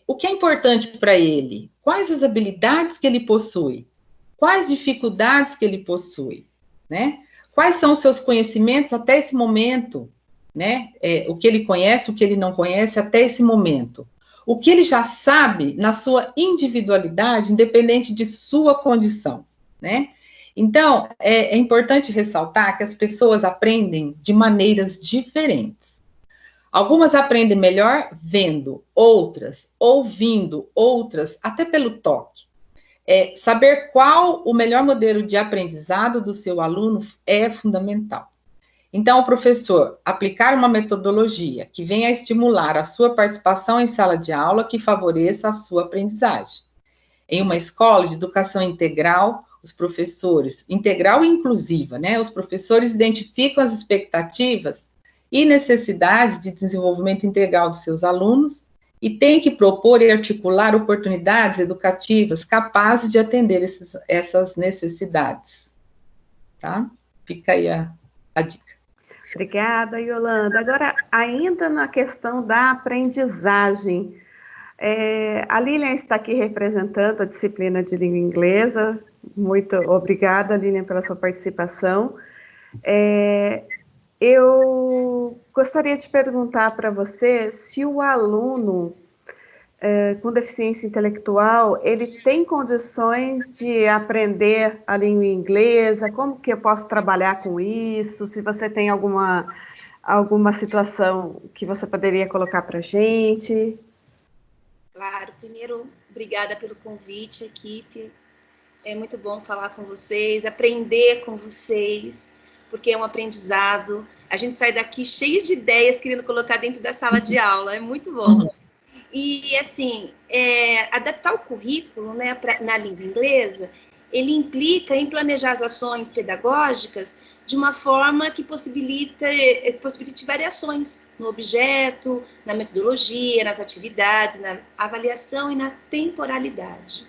o que é importante para ele, quais as habilidades que ele possui, quais dificuldades que ele possui, né? Quais são os seus conhecimentos até esse momento, né? O que ele conhece, o que ele não conhece até esse momento. O que ele já sabe na sua individualidade, independente de sua condição, né? Então, é importante ressaltar que as pessoas aprendem de maneiras diferentes. Algumas aprendem melhor vendo, outras ouvindo, outras até pelo toque. Saber qual o melhor modelo de aprendizado do seu aluno é fundamental. Então, o professor aplicar uma metodologia que venha a estimular a sua participação em sala de aula que favoreça a sua aprendizagem. Em uma escola de educação integral, os professores, integral e inclusiva, né? Os professores identificam as expectativas e necessidades de desenvolvimento integral dos seus alunos e tem que propor e articular oportunidades educativas capazes de atender essas necessidades, tá? Fica aí a dica. Obrigada, Yolanda. Agora, ainda na questão da aprendizagem, A Lilian está aqui representando a disciplina de língua inglesa. Muito obrigada, Lilian, pela sua participação. Eu gostaria de perguntar para você se o aluno com deficiência intelectual, ele tem condições de aprender a língua inglesa? Como que eu posso trabalhar com isso? Se você tem alguma situação que você poderia colocar para a gente? Claro, primeiro, obrigada pelo convite, equipe. É muito bom falar com vocês, aprender com vocês, porque é um aprendizado. A gente sai daqui cheio de ideias querendo colocar dentro da sala de aula, é muito bom. E, assim, adaptar o currículo, né, na língua inglesa, ele implica em planejar as ações pedagógicas de uma forma que possibilite variações no objeto, na metodologia, nas atividades, na avaliação e na temporalidade.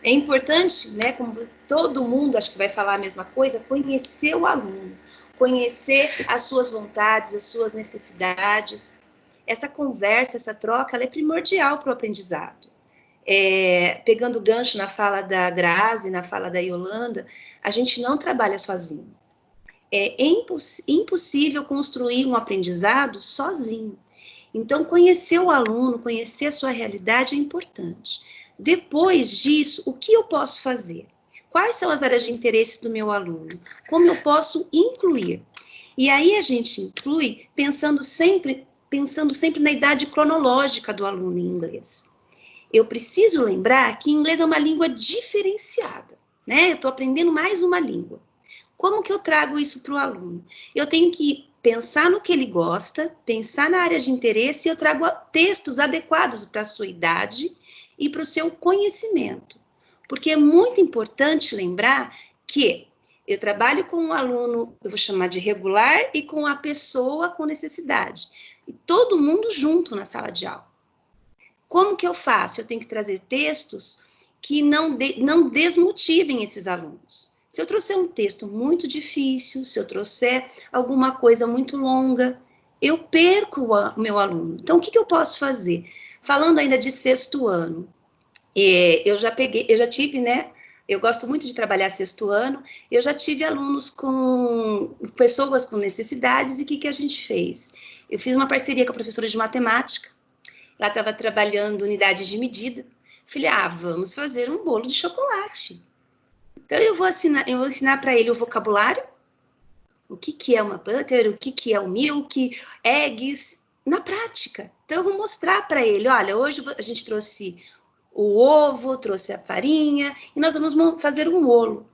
É importante, né, como todo mundo acho que vai falar a mesma coisa, conhecer o aluno, conhecer as suas vontades, as suas necessidades. Essa conversa, essa troca, ela é primordial para o aprendizado. Pegando gancho na fala da Grazi, na fala da Yolanda, a gente não trabalha sozinho. É impossível construir um aprendizado sozinho. Então, conhecer o aluno, conhecer a sua realidade é importante. Depois disso, o que eu posso fazer? Quais são as áreas de interesse do meu aluno? Como eu posso incluir? E aí a gente inclui pensando sempre na idade cronológica do aluno em inglês. Eu preciso lembrar que inglês é uma língua diferenciada, né? Eu estou aprendendo mais uma língua. Como que eu trago isso para o aluno? Eu tenho que pensar no que ele gosta, pensar na área de interesse e eu trago textos adequados para a sua idade e para o seu conhecimento. Porque é muito importante lembrar que eu trabalho com um aluno, eu vou chamar de regular, e com a pessoa com necessidade. E todo mundo junto na sala de aula. Como que eu faço? Eu tenho que trazer textos que não desmotivem esses alunos. Se eu trouxer um texto muito difícil, se eu trouxer alguma coisa muito longa, eu perco o meu aluno. Então, o que eu posso fazer? Falando ainda de sexto ano, eu já tive, né? Eu gosto muito de trabalhar sexto ano, eu já tive alunos com pessoas com necessidades, e o que a gente fez? Eu fiz uma parceria com a professora de matemática, ela estava trabalhando unidade de medida, falei, vamos fazer um bolo de chocolate. Então, eu vou ensinar para ele o vocabulário, o que é uma butter, o que é o milk, eggs, na prática. Então, eu vou mostrar para ele, olha, hoje a gente trouxe o ovo, trouxe a farinha, e nós vamos fazer um bolo.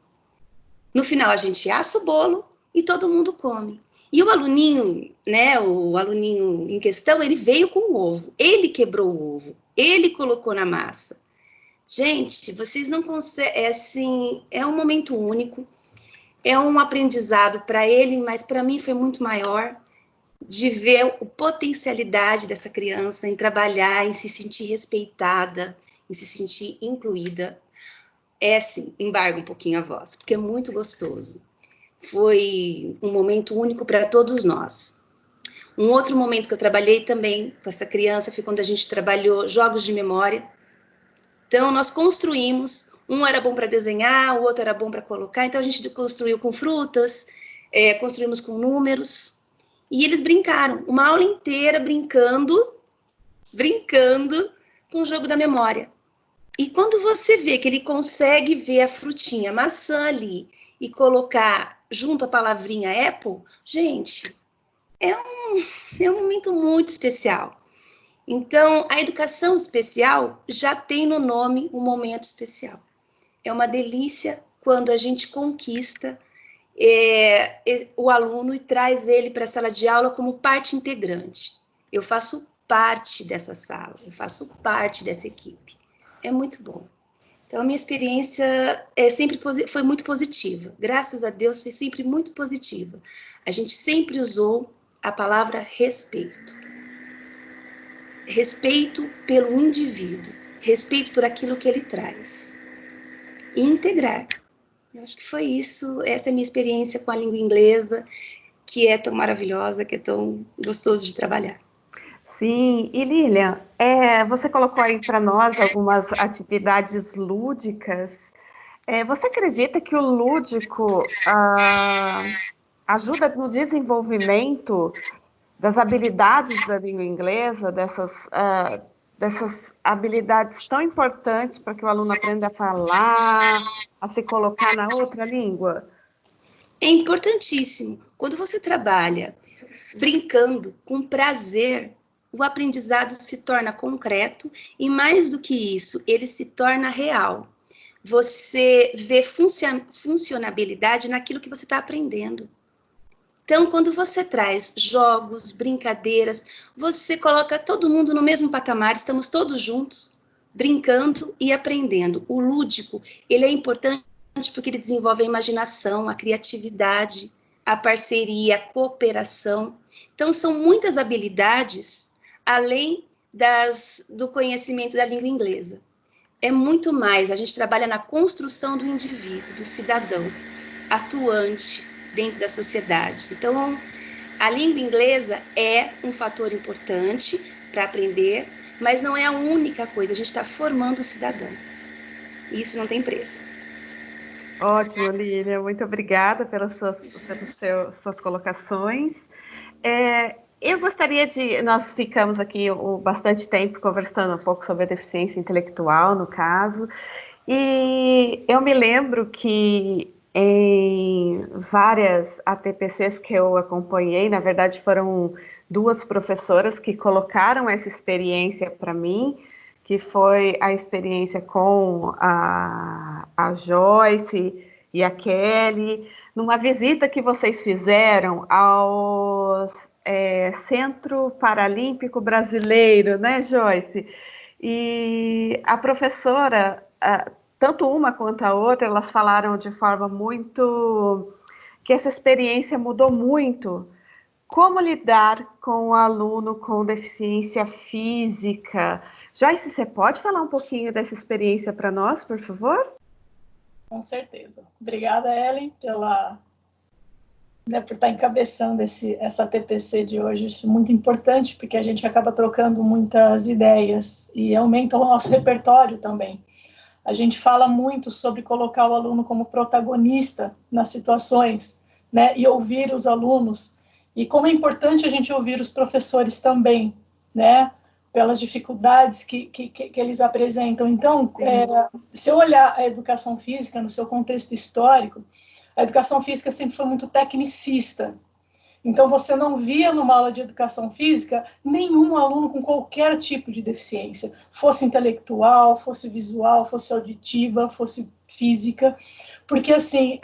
No final, a gente assa o bolo e todo mundo come. E o aluninho, né, o aluninho em questão, ele veio com o ovo, ele quebrou o ovo, ele colocou na massa. Gente, vocês não conseguem, é um momento único, é um aprendizado para ele, mas para mim foi muito maior, de ver a potencialidade dessa criança em trabalhar, em se sentir respeitada, em se sentir incluída. Sim, embarga um pouquinho a voz, porque é muito gostoso. Foi um momento único para todos nós. Um outro momento que eu trabalhei também com essa criança foi quando a gente trabalhou jogos de memória. Então, nós construímos, um era bom para desenhar, o outro era bom para colocar, então a gente construiu com frutas, construímos com números, e eles brincaram, uma aula inteira brincando com o jogo da memória. E quando você vê que ele consegue ver a frutinha, a maçã ali, e colocar junto a palavrinha apple, gente, é um momento muito especial. Então, a educação especial já tem no nome um momento especial. É uma delícia quando a gente conquista o aluno e traz ele para a sala de aula como parte integrante. Eu faço parte dessa sala, eu faço parte dessa equipe. É muito bom. Então, a minha experiência foi muito positiva. Graças a Deus, foi sempre muito positiva. A gente sempre usou a palavra respeito. Respeito pelo indivíduo, respeito por aquilo que ele traz. E integrar. Eu acho que foi isso, essa é a minha experiência com a língua inglesa, que é tão maravilhosa, que é tão gostoso de trabalhar. Sim, e Lilian, você colocou aí para nós algumas atividades lúdicas. Você acredita que o lúdico ajuda no desenvolvimento das habilidades da língua inglesa, dessas habilidades tão importantes para que o aluno aprenda a falar, a se colocar na outra língua? É importantíssimo. Quando você trabalha brincando, com prazer, o aprendizado se torna concreto e, mais do que isso, ele se torna real. Você vê funcionabilidade naquilo que você está aprendendo. Então, quando você traz jogos, brincadeiras, você coloca todo mundo no mesmo patamar, estamos todos juntos, brincando e aprendendo. O lúdico, ele é importante porque ele desenvolve a imaginação, a criatividade, a parceria, a cooperação. Então, são muitas habilidades, além do conhecimento da língua inglesa. É muito mais, a gente trabalha na construção do indivíduo, do cidadão, atuante dentro da sociedade. Então, a língua inglesa é um fator importante para aprender, mas não é a única coisa, a gente está formando o cidadão. E isso não tem preço. Ótimo, Lilian, muito obrigada pelas suas colocações. Eu gostaria nós ficamos aqui bastante tempo conversando um pouco sobre a deficiência intelectual, no caso, e eu me lembro que em várias ATPCs que eu acompanhei, na verdade foram 2 professoras que colocaram essa experiência para mim, que foi a experiência com a Joyce e a Kelly, numa visita que vocês fizeram ao Centro Paralímpico Brasileiro, né, Joyce? E a professora, tanto uma quanto a outra, elas falaram de forma muito... que essa experiência mudou muito. Como lidar com o aluno com deficiência física? Joyce, você pode falar um pouquinho dessa experiência para nós, por favor? Com certeza. Obrigada, Ellen, por estar encabeçando essa TPC de hoje. Isso é muito importante, porque a gente acaba trocando muitas ideias e aumenta o nosso repertório também. A gente fala muito sobre colocar o aluno como protagonista nas situações, né, e ouvir os alunos. E como é importante a gente ouvir os professores também, né, pelas dificuldades que eles apresentam. Então, se eu olhar a educação física no seu contexto histórico, a educação física sempre foi muito tecnicista. Então, você não via numa aula de educação física nenhum aluno com qualquer tipo de deficiência, fosse intelectual, fosse visual, fosse auditiva, fosse física, porque, assim,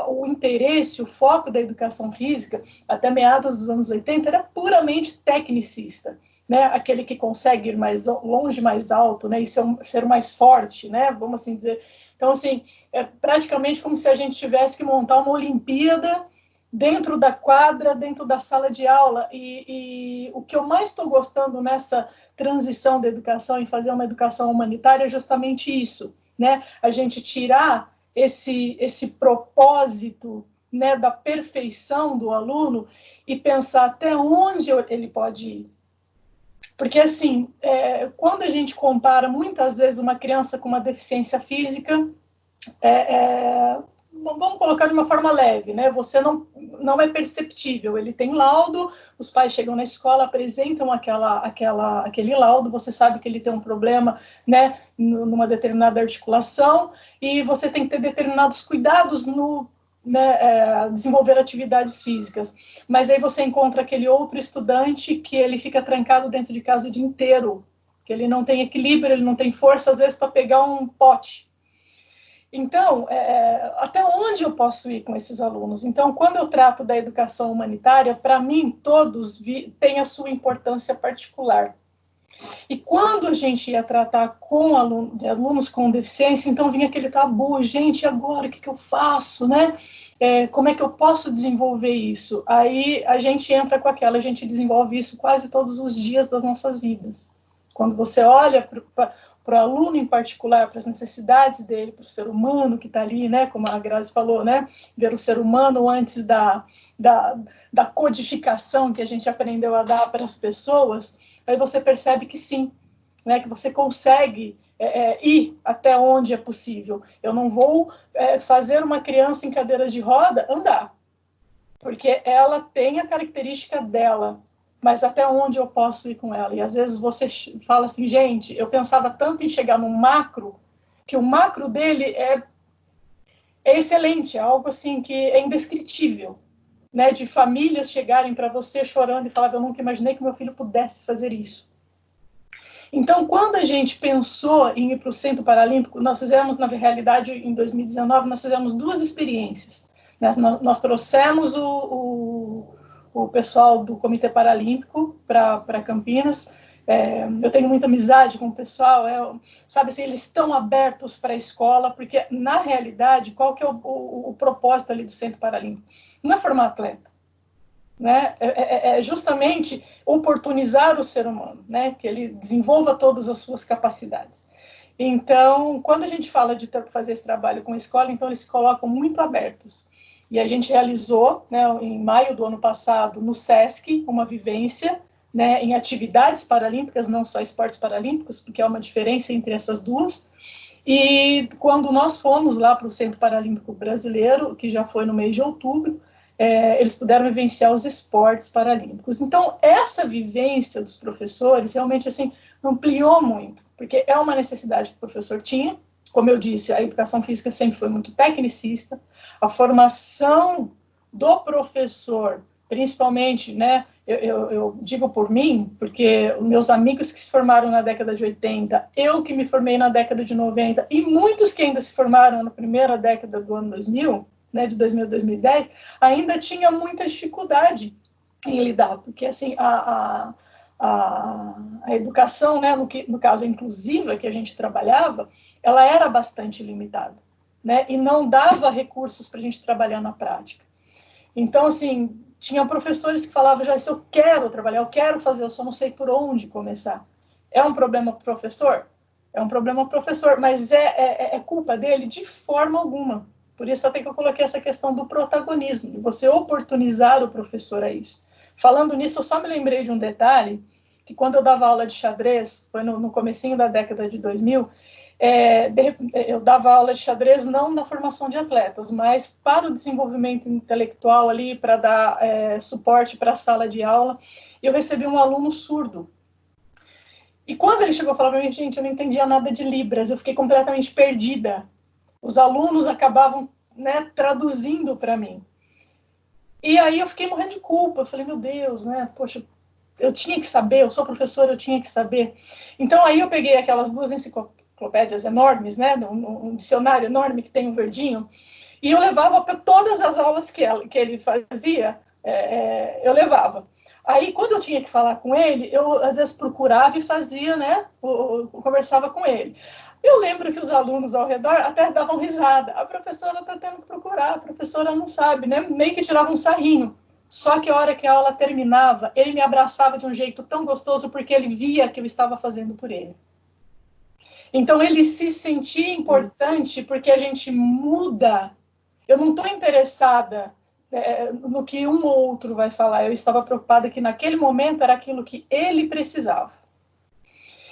o interesse, o foco da educação física, até meados dos anos 80, era puramente tecnicista, né? Aquele que consegue ir mais longe, mais alto, né? E ser o mais forte, né? Vamos assim dizer. Então, assim, é praticamente como se a gente tivesse que montar uma Olimpíada dentro da quadra, dentro da sala de aula, e o que eu mais estou gostando nessa transição da educação e fazer uma educação humanitária é justamente isso, né? A gente tirar esse propósito, né, da perfeição do aluno e pensar até onde ele pode ir. Porque, assim, quando a gente compara, muitas vezes, uma criança com uma deficiência física, vamos colocar de uma forma leve, né? Você não é perceptível. Ele tem laudo, os pais chegam na escola, apresentam aquele laudo, você sabe que ele tem um problema, né, numa determinada articulação, e você tem que ter determinados cuidados no desenvolver atividades físicas. Mas aí você encontra aquele outro estudante que ele fica trancado dentro de casa o dia inteiro, que ele não tem equilíbrio, ele não tem força, às vezes, para pegar um pote. Então, até onde eu posso ir com esses alunos? Então, quando eu trato da educação humanitária, para mim, todos têm a sua importância particular. E quando a gente ia tratar com alunos com deficiência, então vinha aquele tabu, gente, agora o que eu faço, né? Como é que eu posso desenvolver isso? Aí a gente entra com a gente desenvolve isso quase todos os dias das nossas vidas. Quando você olha para o aluno em particular, para as necessidades dele, para o ser humano que está ali, né, como a Grazi falou, né, ver o ser humano antes da codificação que a gente aprendeu a dar para as pessoas, aí você percebe que sim, né, que você consegue ir até onde é possível. Eu não vou fazer uma criança em cadeiras de roda andar, porque ela tem a característica dela, mas até onde eu posso ir com ela? E às vezes você fala assim, gente, eu pensava tanto em chegar no macro, que o macro dele é excelente, é algo assim que é indescritível, né? De famílias chegarem para você chorando e falar, eu nunca imaginei que meu filho pudesse fazer isso. Então, quando a gente pensou em ir para o Centro Paralímpico, nós fizemos, na realidade, em 2019, nós fizemos 2 experiências. Nós trouxemos o pessoal do Comitê Paralímpico para Campinas. Eu tenho muita amizade com o pessoal, sabe assim, eles estão abertos para a escola, porque, na realidade, qual que é o propósito ali do Centro Paralímpico? Não é formar atleta, né? É justamente oportunizar o ser humano, né? Que ele desenvolva todas as suas capacidades. Então, quando a gente fala de fazer esse trabalho com a escola, então eles se colocam muito abertos. E a gente realizou, né, em maio do ano passado, no SESC, uma vivência, né, em atividades paralímpicas, não só esportes paralímpicos, porque há uma diferença entre essas duas. E quando nós fomos lá para o Centro Paralímpico Brasileiro, que já foi no mês de outubro, eles puderam vivenciar os esportes paralímpicos. Então, essa vivência dos professores realmente assim ampliou muito, porque é uma necessidade que o professor tinha. Como eu disse, a educação física sempre foi muito tecnicista, a formação do professor, principalmente, né, eu digo por mim, porque meus amigos que se formaram na década de 80, eu que me formei na década de 90, e muitos que ainda se formaram na primeira década do ano 2000, né, de 2000 a 2010, ainda tinha muita dificuldade em lidar, porque assim, a educação, né, no caso inclusiva que a gente trabalhava, ela era bastante limitada, né, e não dava recursos para a gente trabalhar na prática. Então, assim, tinha professores que falavam, já, se eu quero trabalhar, eu quero fazer, eu só não sei por onde começar. É um problema para o professor? É um problema para o professor, mas é culpa dele de forma alguma. Por isso até que eu coloquei essa questão do protagonismo, de você oportunizar o professor a isso. Falando nisso, eu só me lembrei de um detalhe, que quando eu dava aula de xadrez, foi no comecinho da década de 2000, eu dava aula de xadrez não na formação de atletas, mas para o desenvolvimento intelectual ali, para dar suporte para a sala de aula, e eu recebi um aluno surdo. E quando ele chegou a falar para mim, gente, eu não entendia nada de Libras, eu fiquei completamente perdida. Os alunos acabavam, né, traduzindo para mim. E aí eu fiquei morrendo de culpa, eu falei, meu Deus, né, poxa, eu tinha que saber, eu sou professora, eu tinha que saber. Então aí eu peguei aquelas 2 enciclopédias enormes, né, um dicionário enorme que tem um verdinho, e eu levava para todas as aulas que ele fazia, eu levava. Aí, quando eu tinha que falar com ele, eu às vezes procurava e fazia, né, conversava com ele. Eu lembro que os alunos ao redor até davam risada. A professora está tendo que procurar, a professora não sabe, né? Meio que tirava um sarrinho. Só que a hora que a aula terminava, ele me abraçava de um jeito tão gostoso porque ele via que eu estava fazendo por ele. Então, ele se sentia importante porque a gente muda. Eu não estou interessada no que um ou outro vai falar. Eu estava preocupada que naquele momento era aquilo que ele precisava.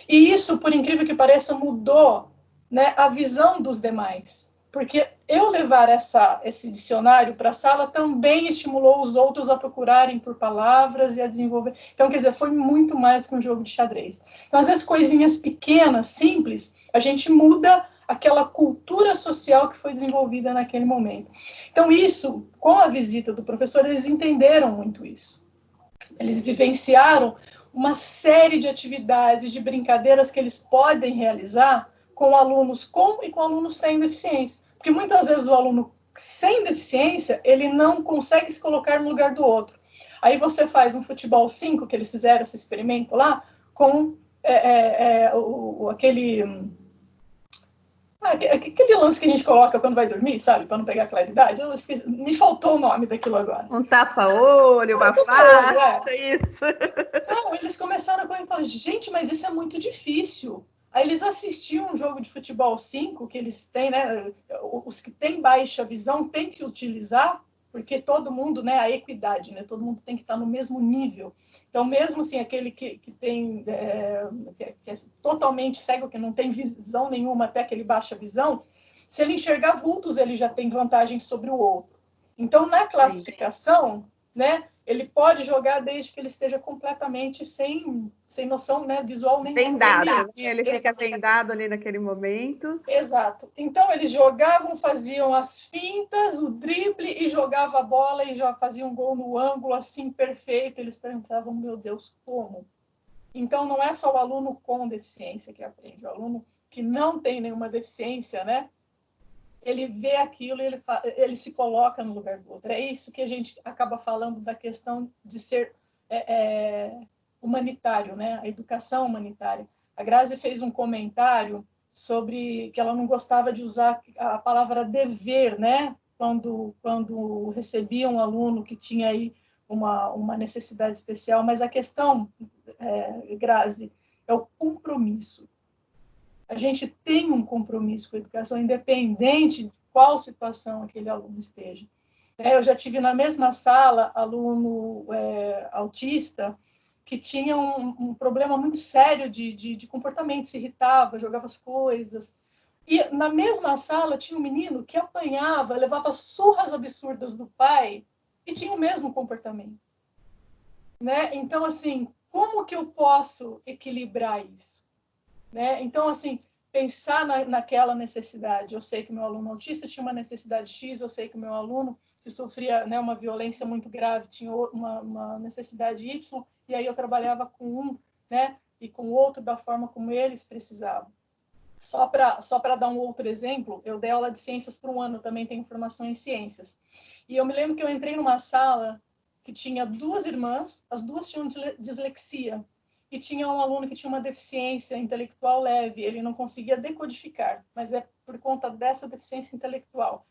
E isso, por incrível que pareça, mudou, né, a visão dos demais. Porque eu levar esse dicionário para a sala também estimulou os outros a procurarem por palavras e a desenvolver. Então, quer dizer, foi muito mais que um jogo de xadrez. Então, às vezes, coisinhas pequenas, simples, a gente muda aquela cultura social que foi desenvolvida naquele momento. Então, isso, com a visita do professor, eles entenderam muito isso. Eles vivenciaram uma série de atividades, de brincadeiras que eles podem realizar com alunos com e com alunos sem deficiência. Porque muitas vezes o aluno sem deficiência, ele não consegue se colocar no lugar do outro. Aí você faz um futebol 5, que eles fizeram esse experimento lá, com aquele lance que a gente coloca quando vai dormir, sabe? Para não pegar claridade. Eu esqueci, me faltou o nome daquilo agora. Um tapa-olho, uma faixa, isso. Não, eles começaram a falar, gente, mas isso é muito difícil. Aí eles assistiam um jogo de futebol 5, que eles têm, né? Os que têm baixa visão têm que utilizar, porque todo mundo, né, a equidade, né, todo mundo tem que estar no mesmo nível. Então, mesmo assim, aquele que tem que é totalmente cego, que não tem visão nenhuma, até que ele baixa a visão, se ele enxergar vultos, ele já tem vantagem sobre o outro. Então, na classificação, né, ele pode jogar desde que ele esteja completamente sem noção, né, visual nenhuma. Vendado, ele fica vendado ali naquele momento. Exato. Então, eles jogavam, faziam as fintas, o drible, e jogava a bola e já fazia um gol no ângulo, assim, perfeito. Eles perguntavam, meu Deus, como? Então, não é só o aluno com deficiência que aprende. O aluno que não tem nenhuma deficiência, né? Ele vê aquilo e ele se coloca no lugar do outro. É isso que a gente acaba falando da questão de ser humanitário, né? A educação humanitária. A Grazi fez um comentário sobre que ela não gostava de usar a palavra dever, né? Quando recebia um aluno que tinha aí uma necessidade especial, mas a questão, Grazi, é o compromisso. A gente tem um compromisso com a educação, independente de qual situação aquele aluno esteja. Eu já tive na mesma sala aluno autista que tinha um problema muito sério de comportamento, se irritava, jogava as coisas. E na mesma sala tinha um menino que apanhava, levava surras absurdas do pai e tinha o mesmo comportamento. Né? Então, assim, como que eu posso equilibrar isso? Né? Então, assim, pensar naquela necessidade. Eu sei que o meu aluno autista tinha uma necessidade X, eu sei que o meu aluno que sofria, né, uma violência muito grave tinha uma necessidade Y, e aí eu trabalhava com um, né, e com o outro da forma como eles precisavam. Só para dar um outro exemplo, eu dei aula de ciências por um ano, também tenho formação em ciências. E eu me lembro que eu entrei numa sala que tinha 2 irmãs, as 2 tinham dislexia, e tinha um aluno que tinha uma deficiência intelectual leve, ele não conseguia decodificar, mas é por conta dessa deficiência intelectual.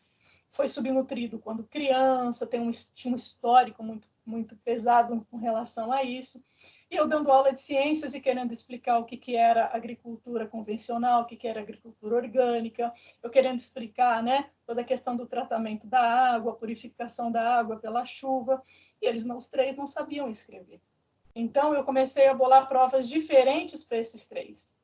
Foi subnutrido quando criança, tinha um histórico muito, muito pesado com relação a isso. E eu dando aula de ciências e querendo explicar o que era agricultura convencional, o que era agricultura orgânica, eu querendo explicar, né, toda a questão do tratamento da água, purificação da água pela chuva, e eles, os 3, não sabiam escrever. Então, eu comecei a bolar provas diferentes para esses 3.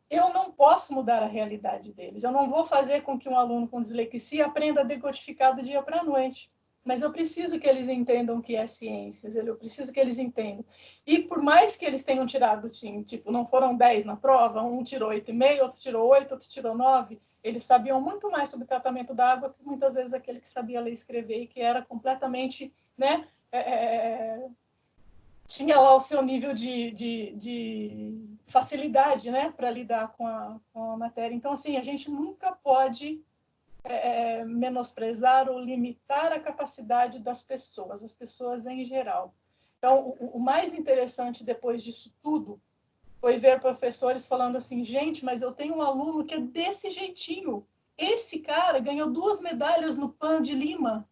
Eu não posso mudar a realidade deles. Eu não vou fazer com que um aluno com dislexia aprenda a decodificar do dia para a noite. Mas eu preciso que eles entendam o que é ciências. Eu preciso que eles entendam. E por mais que eles tenham tirado, tipo, não foram 10 na prova, um tirou 8,5, outro tirou 8, outro tirou 9, eles sabiam muito mais sobre o tratamento da água que muitas vezes aquele que sabia ler e escrever e que era completamente, né, tinha lá o seu nível de facilidade, né, para lidar com a matéria. Então, assim, a gente nunca pode menosprezar ou limitar a capacidade das pessoas, as pessoas em geral. Então, o mais interessante depois disso tudo foi ver professores falando assim, gente, mas eu tenho um aluno que é desse jeitinho. Esse cara ganhou 2 medalhas no PAN de Lima,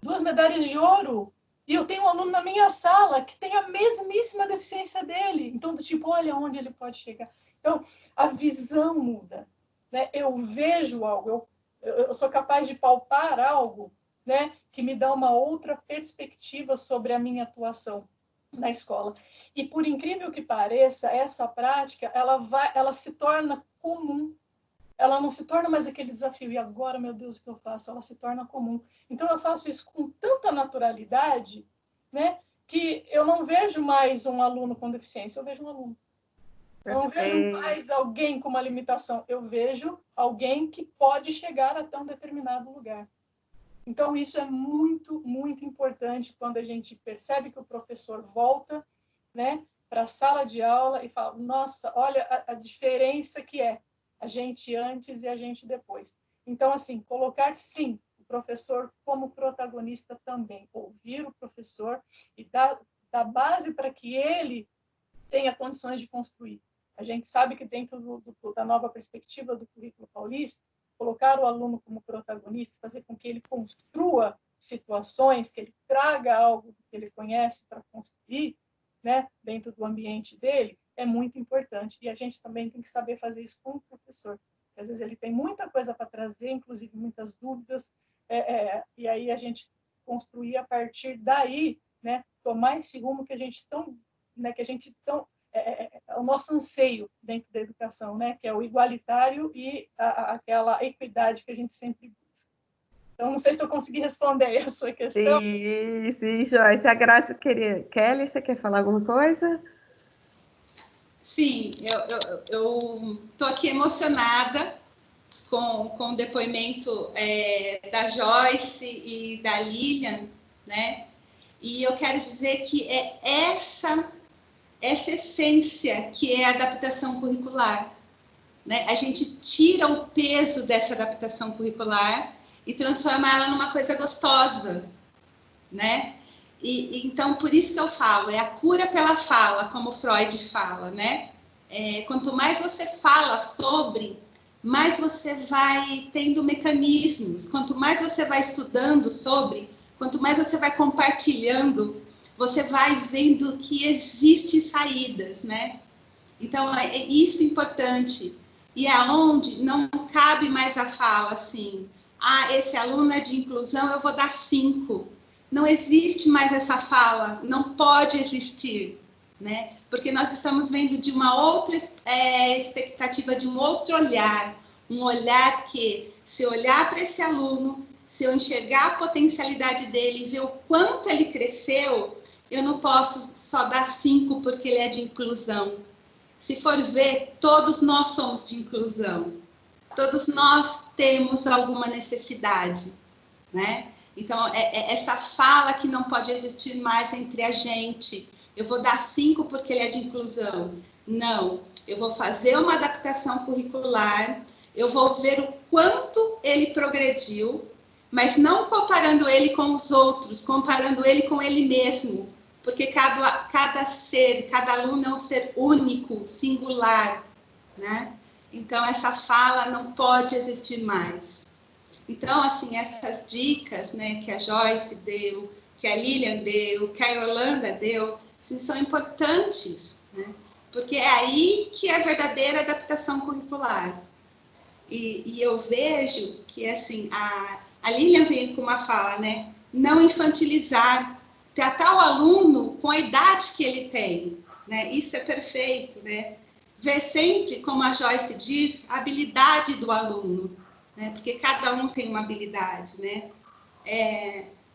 2 medalhas de ouro. E eu tenho um aluno na minha sala que tem a mesmíssima deficiência dele. Então, do tipo, olha onde ele pode chegar. Então, a visão muda. Né? Eu vejo algo, eu sou capaz de palpar algo, né, que me dá uma outra perspectiva sobre a minha atuação na escola. E, por incrível que pareça, essa prática, ela se torna comum. Ela não se torna mais aquele desafio, e agora, meu Deus, o que eu faço? Ela se torna comum. Então, eu faço isso com tanta naturalidade, né, que eu não vejo mais um aluno com deficiência, eu vejo um aluno. Eu não vejo mais alguém com uma limitação, eu vejo alguém que pode chegar até um determinado lugar. Então, isso é muito, muito importante quando a gente percebe que o professor volta, né, para a sala de aula e fala, nossa, olha a diferença que é a gente antes e a gente depois. Então, assim, colocar, sim, o professor como protagonista também. Ouvir o professor e dar base para que ele tenha condições de construir. A gente sabe que dentro da nova perspectiva do currículo paulista, colocar o aluno como protagonista, fazer com que ele construa situações, que ele traga algo que ele conhece para construir, né, dentro do ambiente dele, é muito importante. E a gente também tem que saber fazer isso com o professor. Porque, às vezes ele tem muita coisa para trazer, inclusive muitas dúvidas, e aí a gente construir a partir daí, né, tomar esse rumo que a gente é o nosso anseio dentro da educação, né, que é o igualitário e aquela equidade que a gente sempre busca. Então, não sei se eu consegui responder a sua questão. Sim, Joyce. A Grazi queria... Kelly, você quer falar alguma coisa? Sim, eu estou aqui emocionada com o depoimento da Joyce e da Lilian, né? E eu quero dizer que é essa essência que é a adaptação curricular, né? A gente tira o peso dessa adaptação curricular e transforma ela numa coisa gostosa, né? Então, por isso que eu falo, é a cura pela fala, como Freud fala, né? Quanto mais você fala sobre, mais você vai tendo mecanismos. Quanto mais você vai estudando sobre, quanto mais você vai compartilhando, você vai vendo que existem saídas, né? Então, é isso importante. E é onde não cabe mais a fala assim, esse aluno é de inclusão, eu vou dar 5. Não existe mais essa fala, não pode existir, né? Porque nós estamos vendo de uma outra expectativa, de um outro olhar, um olhar que, se eu olhar para esse aluno, se eu enxergar a potencialidade dele e ver o quanto ele cresceu, eu não posso só dar 5 porque ele é de inclusão. Se for ver, todos nós somos de inclusão, todos nós temos alguma necessidade, né? Então, essa fala que não pode existir mais entre a gente. Eu vou dar 5 porque ele é de inclusão. Não, eu vou fazer uma adaptação curricular, eu vou ver o quanto ele progrediu, mas não comparando ele com os outros, comparando ele com ele mesmo. Porque cada ser, cada aluno é um ser único, singular, né? Então, essa fala não pode existir mais. Então, assim, essas dicas, né, que a Joyce deu, que a Lilian deu, que a Yolanda deu, assim, são importantes, né? Porque é aí que é a verdadeira adaptação curricular. E eu vejo que, assim, a Lilian vem com uma fala, né, não infantilizar, tratar o aluno com a idade que ele tem, né? Isso é perfeito, né? Ver sempre, como a Joyce diz, a habilidade do aluno, né? Porque cada um tem uma habilidade, né?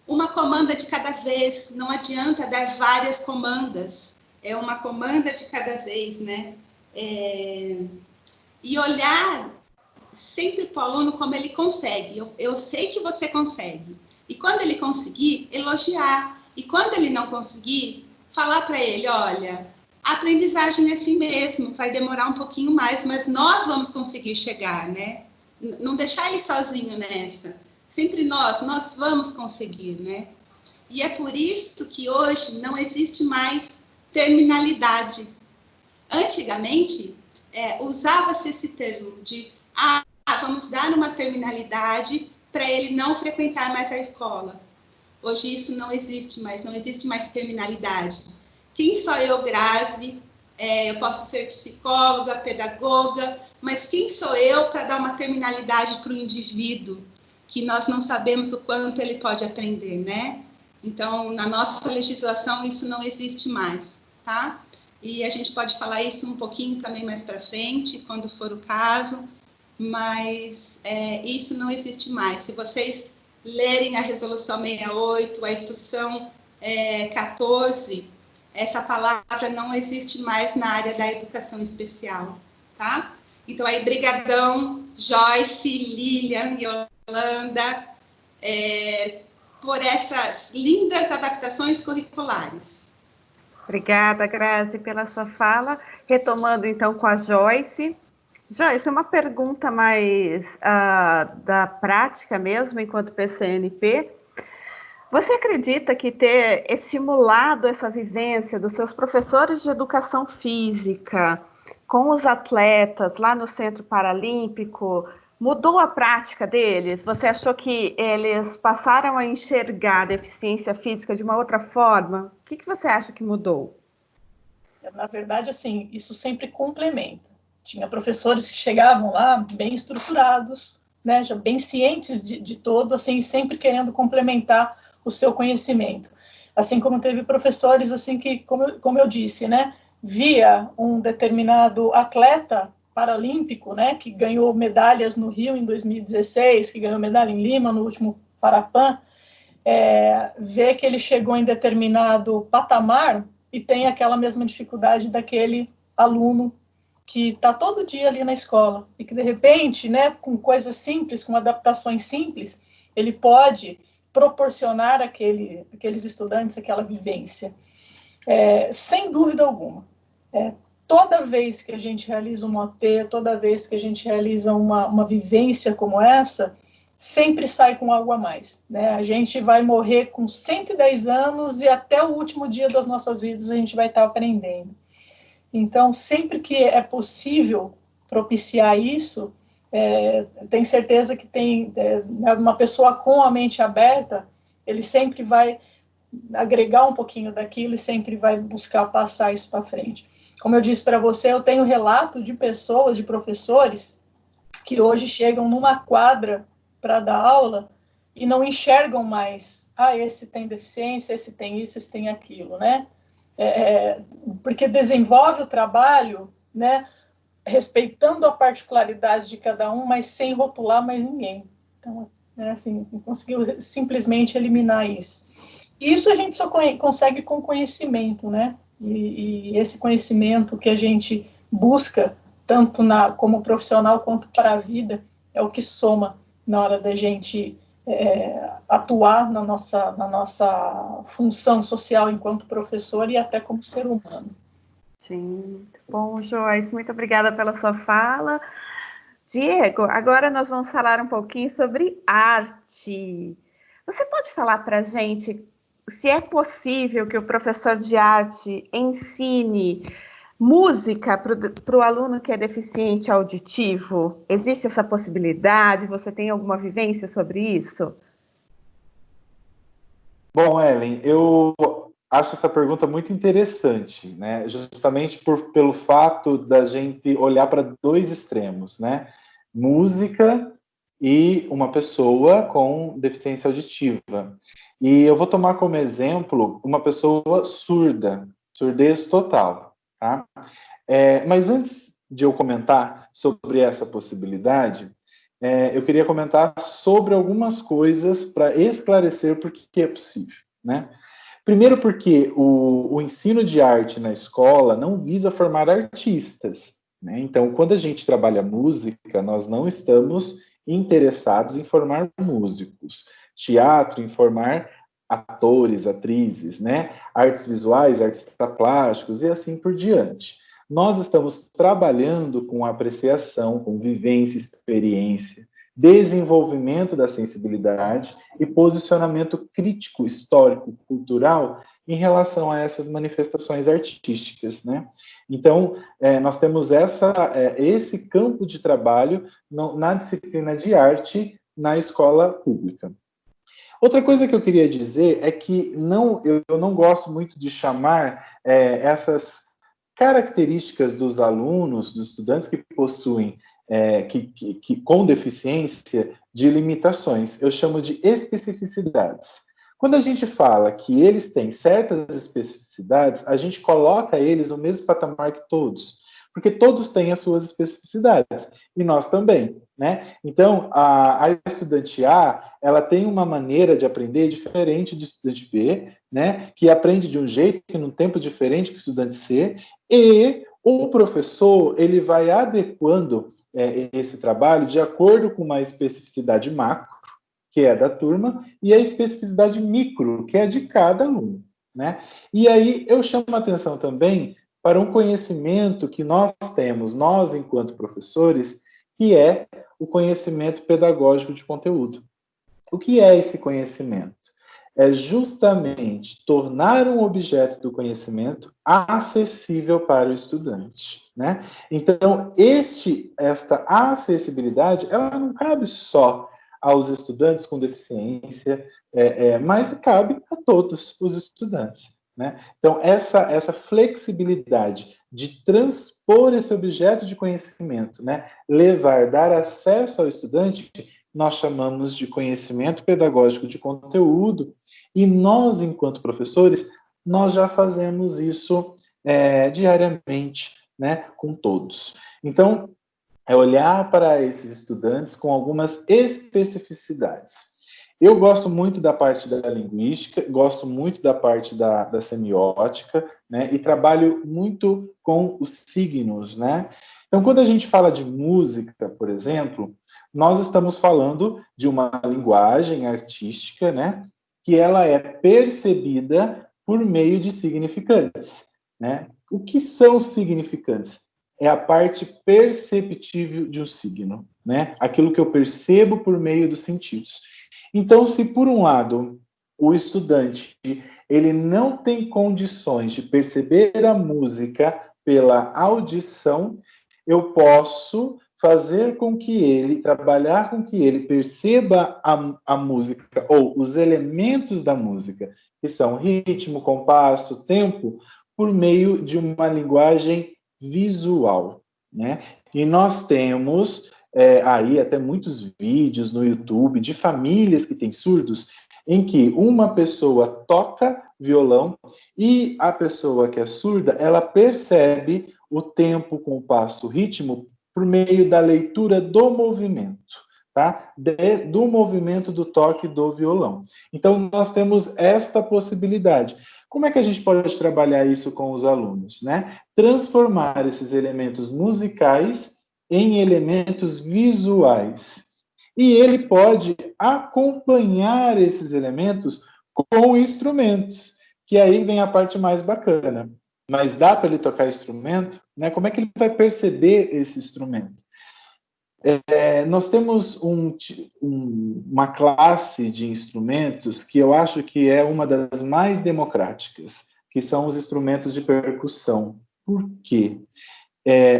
Uma comanda de cada vez, não adianta dar várias comandas, é uma comanda de cada vez, né? E olhar sempre para o aluno como ele consegue. Eu sei que você consegue. E quando ele conseguir, elogiar. E quando ele não conseguir, falar para ele, olha, a aprendizagem é assim mesmo, vai demorar um pouquinho mais, mas nós vamos conseguir chegar, né? Não deixar ele sozinho nessa. Sempre nós vamos conseguir, né? E é por isso que hoje não existe mais terminalidade. Antigamente, usava-se esse termo de, vamos dar uma terminalidade para ele não frequentar mais a escola. Hoje isso não existe mais terminalidade. Quem sou eu, Grazi? Eu posso ser psicóloga, pedagoga, mas quem sou eu para dar uma terminalidade para o indivíduo que nós não sabemos o quanto ele pode aprender, né? Então, na nossa legislação, isso não existe mais, tá? E a gente pode falar isso um pouquinho também mais para frente, quando for o caso, mas isso não existe mais. Se vocês lerem a Resolução 68, a Instrução 14, essa palavra não existe mais na área da educação especial, tá? Então, aí, brigadão, Joyce, Lilian e Yolanda, por essas lindas adaptações curriculares. Obrigada, Grazi, pela sua fala. Retomando, então, com a Joyce. Joyce, uma pergunta mais da prática mesmo, enquanto PCNP. Você acredita que ter estimulado essa vivência dos seus professores de educação física com os atletas lá no Centro Paralímpico mudou a prática deles? Você achou que eles passaram a enxergar a deficiência física de uma outra forma? O que você acha que mudou? Na verdade, assim, isso sempre complementa. Tinha professores que chegavam lá bem estruturados, né, já bem cientes de todo, assim, sempre querendo complementar o seu conhecimento. Assim como teve professores assim que, como eu disse, né, via um determinado atleta paralímpico, né, que ganhou medalhas no Rio em 2016, que ganhou medalha em Lima no último Parapan, vê que ele chegou em determinado patamar e tem aquela mesma dificuldade daquele aluno que está todo dia ali na escola e que, de repente, né, com coisas simples, com adaptações simples, ele pode proporcionar aqueles estudantes aquela vivência. Sem dúvida alguma. Toda vez que a gente realiza uma OT, toda vez que a gente realiza uma vivência como essa, sempre sai com algo a mais, né? A gente vai morrer com 110 anos e até o último dia das nossas vidas a gente vai estar aprendendo. Então, sempre que é possível propiciar isso, tenho certeza que tem uma pessoa com a mente aberta, ele sempre vai agregar um pouquinho daquilo e sempre vai buscar passar isso para frente. Como eu disse para você, eu tenho relato de pessoas, de professores, que hoje chegam numa quadra para dar aula e não enxergam mais, esse tem deficiência, esse tem isso, esse tem aquilo, né? Porque desenvolve o trabalho, né, respeitando a particularidade de cada um, mas sem rotular mais ninguém. Então, assim, conseguiu simplesmente eliminar isso. E isso a gente só consegue com conhecimento, né? E esse conhecimento que a gente busca, tanto como profissional quanto para a vida, é o que soma na hora da gente atuar na nossa função social enquanto professor e até como ser humano. Sim, muito bom, Joyce. Muito obrigada pela sua fala. Diego, agora nós vamos falar um pouquinho sobre arte. Você pode falar para a gente se é possível que o professor de arte ensine música para o aluno que é deficiente auditivo? Existe essa possibilidade? Você tem alguma vivência sobre isso? Bom, Ellen, eu acho essa pergunta muito interessante, né? Justamente pelo fato da gente olhar para dois extremos, né? Música e uma pessoa com deficiência auditiva. E eu vou tomar como exemplo uma pessoa surda, surdez total, tá? Mas antes de eu comentar sobre essa possibilidade, eu queria comentar sobre algumas coisas para esclarecer por que é possível, né? Primeiro porque o ensino de arte na escola não visa formar artistas, né? Então, quando a gente trabalha música, nós não estamos interessados em formar músicos. Teatro, em formar atores, atrizes, né? Artes visuais, artistas plásticos e assim por diante. Nós estamos trabalhando com apreciação, com vivência, experiência, desenvolvimento da sensibilidade e posicionamento crítico, histórico, cultural em relação a essas manifestações artísticas, né? Então, nós temos esse campo de trabalho na disciplina de arte na escola pública. Outra coisa que eu queria dizer é que eu não gosto muito de chamar essas características dos alunos, dos estudantes que possuem, com deficiência, de limitações. Eu chamo de especificidades. Quando a gente fala que eles têm certas especificidades, a gente coloca eles no mesmo patamar que todos, porque todos têm as suas especificidades, e nós também, né? Então, a estudante A, ela tem uma maneira de aprender diferente de estudante B, né? Que aprende de um jeito, que num tempo diferente que o estudante C, e o professor, ele vai adequando esse trabalho de acordo com uma especificidade macro, que é da turma, e a especificidade micro, que é de cada aluno, né? E aí eu chamo a atenção também para um conhecimento que nós temos, nós enquanto professores, que é o conhecimento pedagógico de conteúdo. O que é esse conhecimento? É justamente tornar um objeto do conhecimento acessível para o estudante, né? Então, esta acessibilidade, ela não cabe só aos estudantes com deficiência, mas cabe a todos os estudantes, né? Então, essa flexibilidade de transpor esse objeto de conhecimento, né? Dar acesso ao estudante, nós chamamos de conhecimento pedagógico de conteúdo, E nós, enquanto professores, nós já fazemos isso diariamente, né, com todos. Então, é olhar para esses estudantes com algumas especificidades. Eu gosto muito da parte da linguística, gosto muito da parte da semiótica, né, e trabalho muito com os signos, né. Então, quando a gente fala de música, por exemplo, nós estamos falando de uma linguagem artística, né, que ela é percebida por meio de significantes, né. O que são os significantes? É a parte perceptível de um signo, né? Aquilo que eu percebo por meio dos sentidos. Então, se por um lado o estudante ele não tem condições de perceber a música pela audição, eu posso fazer com que ele, trabalhar com que ele perceba a música ou os elementos da música, que são ritmo, compasso, tempo, por meio de uma linguagem visual, né? E nós temos aí até muitos vídeos no YouTube de famílias que têm surdos, em que uma pessoa toca violão e a pessoa que é surda, ela percebe o tempo, compasso, o ritmo por meio da leitura do movimento, tá? Do movimento do toque do violão. Então, nós temos esta possibilidade. Como é que a gente pode trabalhar isso com os alunos, né? Transformar esses elementos musicais em elementos visuais. E ele pode acompanhar esses elementos com instrumentos, que aí vem a parte mais bacana. Mas dá para ele tocar instrumento, né? Como é que ele vai perceber esse instrumento? Nós temos uma classe de instrumentos que eu acho que é uma das mais democráticas, que são os instrumentos de percussão. Por quê?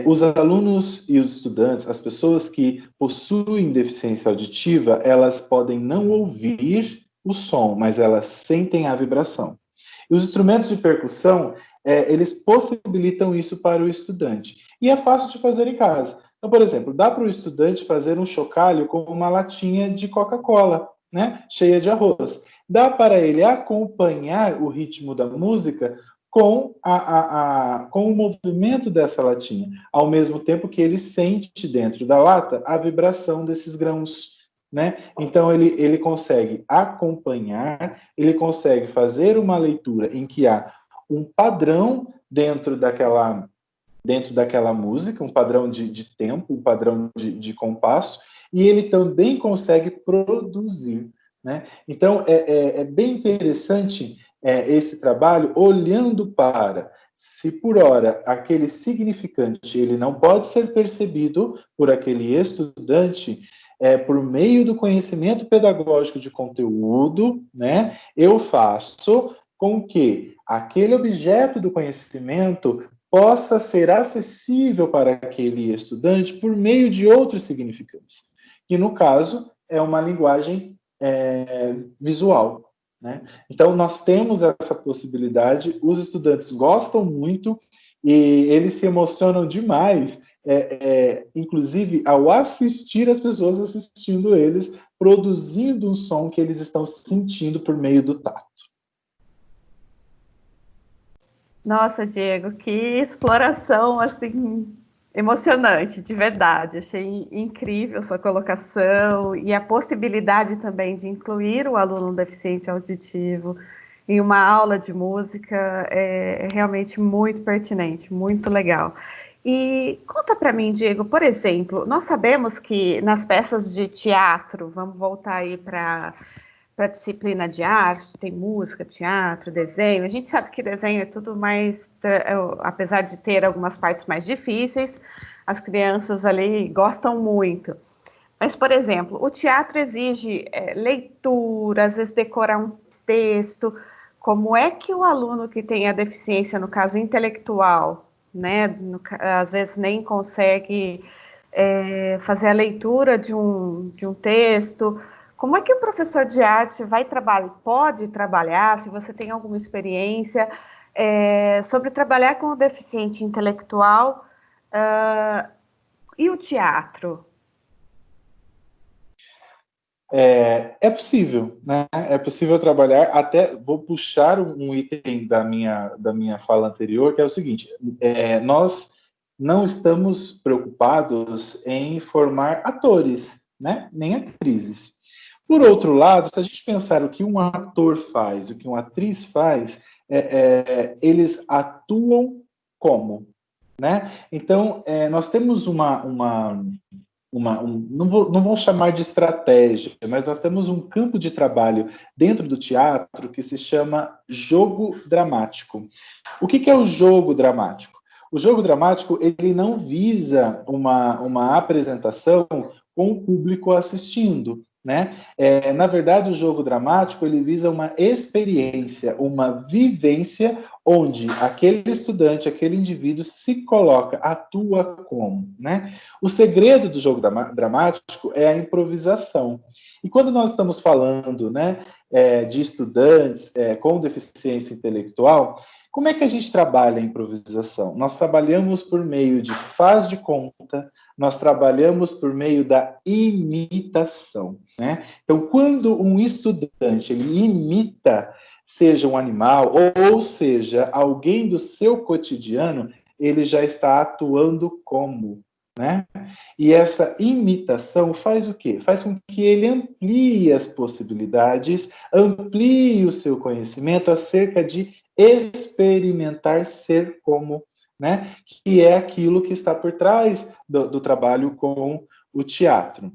Os alunos e os estudantes, as pessoas que possuem deficiência auditiva, elas podem não ouvir o som, mas elas sentem a vibração. E os instrumentos de percussão, eles possibilitam isso para o estudante. E é fácil de fazer em casa. Então, por exemplo, dá para o estudante fazer um chocalho com uma latinha de Coca-Cola, né, cheia de arroz. Dá para ele acompanhar o ritmo da música com o movimento dessa latinha, ao mesmo tempo que ele sente dentro da lata a vibração desses grãos, né? Então, ele consegue acompanhar, ele consegue fazer uma leitura em que há um padrão dentro daquela música, um padrão de tempo, um padrão de compasso, e ele também consegue produzir, né? Então, é bem interessante esse trabalho, olhando para, se por hora aquele significante ele não pode ser percebido por aquele estudante, por meio do conhecimento pedagógico de conteúdo, né, eu faço com que aquele objeto do conhecimento possa ser acessível para aquele estudante por meio de outros significantes, que no caso é uma linguagem visual, né? Então nós temos essa possibilidade, os estudantes gostam muito e eles se emocionam demais, inclusive ao assistir as pessoas assistindo eles, produzindo um som que eles estão sentindo por meio do tato. Nossa, Diego, que exploração, assim, emocionante, de verdade. Achei incrível sua colocação e a possibilidade também de incluir o aluno deficiente auditivo em uma aula de música é realmente muito pertinente, muito legal. E conta para mim, Diego, por exemplo, nós sabemos que nas peças de teatro, vamos voltar aí para a disciplina de arte, tem música, teatro, desenho. A gente sabe que desenho é tudo mais, apesar de ter algumas partes mais difíceis, as crianças ali gostam muito. Mas, por exemplo, o teatro exige leitura, às vezes decorar um texto. Como é que o aluno que tem a deficiência, no caso intelectual, né, às vezes nem consegue fazer a leitura de um texto? Como é que o professor de arte pode trabalhar, se você tem alguma experiência, sobre trabalhar com o deficiente intelectual e o teatro? É possível, né? É possível trabalhar, até vou puxar um item da minha fala anterior, que é o seguinte, nós não estamos preocupados em formar atores, né? Nem atrizes. Por outro lado, se a gente pensar o que um ator faz, o que uma atriz faz, eles atuam como, né? Então, nós temos não vou chamar de estratégia, mas nós temos um campo de trabalho dentro do teatro que se chama jogo dramático. O que é o jogo dramático? O jogo dramático, ele não visa uma apresentação com o público assistindo, né? Na verdade, o jogo dramático, ele visa uma experiência, uma vivência onde aquele estudante, aquele indivíduo se coloca, atua como, né? O segredo do jogo dramático é a improvisação. E quando nós estamos falando, né, de estudantes com deficiência intelectual, como é que a gente trabalha a improvisação? Nós trabalhamos por meio de faz de conta, nós trabalhamos por meio da imitação, né? Então, quando um estudante ele imita, seja um animal, ou seja, alguém do seu cotidiano, ele já está atuando como, né? E essa imitação faz o quê? Faz com que ele amplie as possibilidades, amplie o seu conhecimento acerca de experimentar ser como, né? Que é aquilo que está por trás do trabalho com o teatro.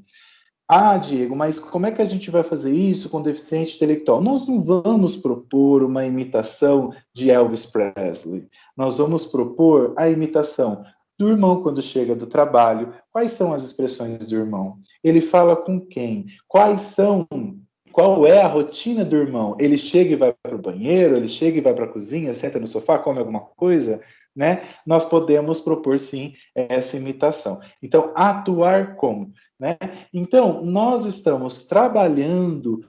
Ah, Diego, mas como é que a gente vai fazer isso com deficiente intelectual? Nós não vamos propor uma imitação de Elvis Presley. Nós vamos propor a imitação do irmão quando chega do trabalho. Quais são as expressões do irmão? Ele fala com quem? Qual é a rotina do irmão? Ele chega e vai para o banheiro, ele chega e vai para a cozinha, senta no sofá, come alguma coisa, né? Nós podemos propor, sim, essa imitação. Então, atuar como, né? Então, nós estamos trabalhando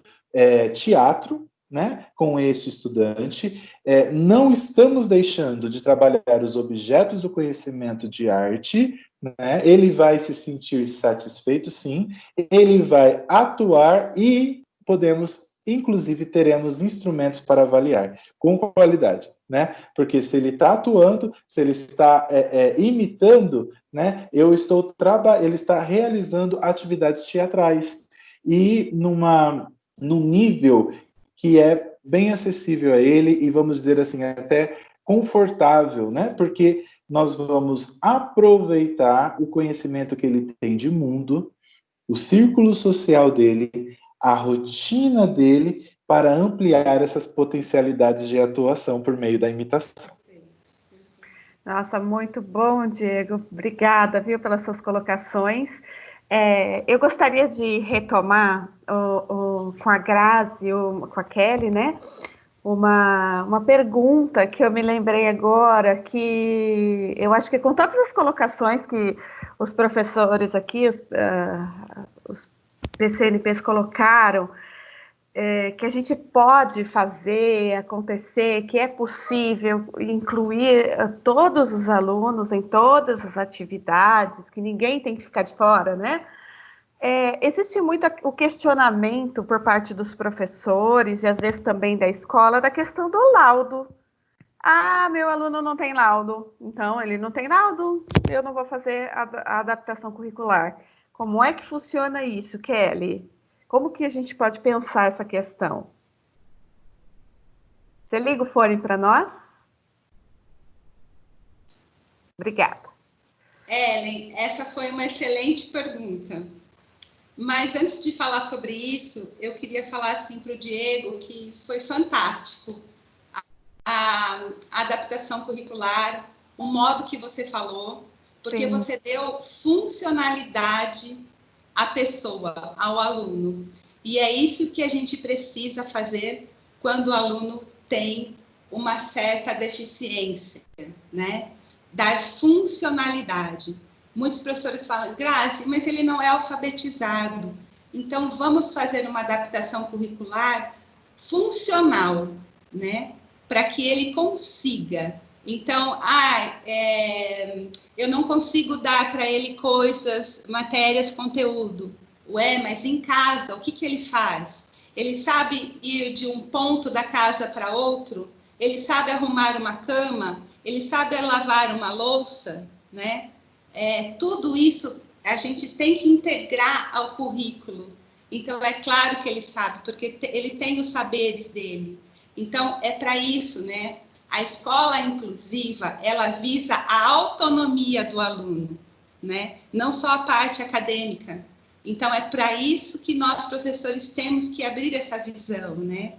teatro, né, com este estudante, não estamos deixando de trabalhar os objetos do conhecimento de arte, né? Ele vai se sentir satisfeito, sim, ele vai atuar e inclusive, teremos instrumentos para avaliar com qualidade, né? Porque se ele está atuando, se ele está imitando, né? Ele está realizando atividades teatrais e num nível que é bem acessível a ele e, vamos dizer assim, até confortável, né? Porque nós vamos aproveitar o conhecimento que ele tem de mundo, o círculo social dele, a rotina dele, para ampliar essas potencialidades de atuação por meio da imitação. Nossa, muito bom, Diego. Obrigada, viu, pelas suas colocações. Eu gostaria de retomar com a Grazi, com a Kelly, né? Uma pergunta que eu me lembrei agora, que eu acho que com todas as colocações que os professores aqui, os PCNPs colocaram, que a gente pode fazer acontecer, que é possível incluir todos os alunos em todas as atividades, que ninguém tem que ficar de fora, né? Existe muito o questionamento por parte dos professores e às vezes também da escola da questão do laudo. Ah, meu aluno não tem laudo, então ele não tem laudo, eu não vou fazer a adaptação curricular. Como é que funciona isso, Kelly? Como que a gente pode pensar essa questão? Você liga o fone para nós? Obrigada. Ellen, essa foi uma excelente pergunta. Mas antes de falar sobre isso, eu queria falar assim para o Diego que foi fantástico a adaptação curricular, o modo que você falou, porque Sim. Você deu funcionalidade à pessoa, ao aluno. E é isso que a gente precisa fazer quando o aluno tem uma certa deficiência, né? Dar funcionalidade. Muitos professores falam, Grazi, mas ele não é alfabetizado. Então, vamos fazer uma adaptação curricular funcional, né? Para que ele consiga. Então, eu não consigo dar para ele coisas, matérias, conteúdo. Ué, mas em casa, o que, que ele faz? Ele sabe ir de um ponto da casa para outro? Ele sabe arrumar uma cama? Ele sabe lavar uma louça? Né? Tudo isso a gente tem que integrar ao currículo. Então, é claro que ele sabe, porque ele tem os saberes dele. Então, é para isso, né? A escola inclusiva, ela visa a autonomia do aluno, né? Não só a parte acadêmica. Então, é para isso que nós, professores, temos que abrir essa visão, né?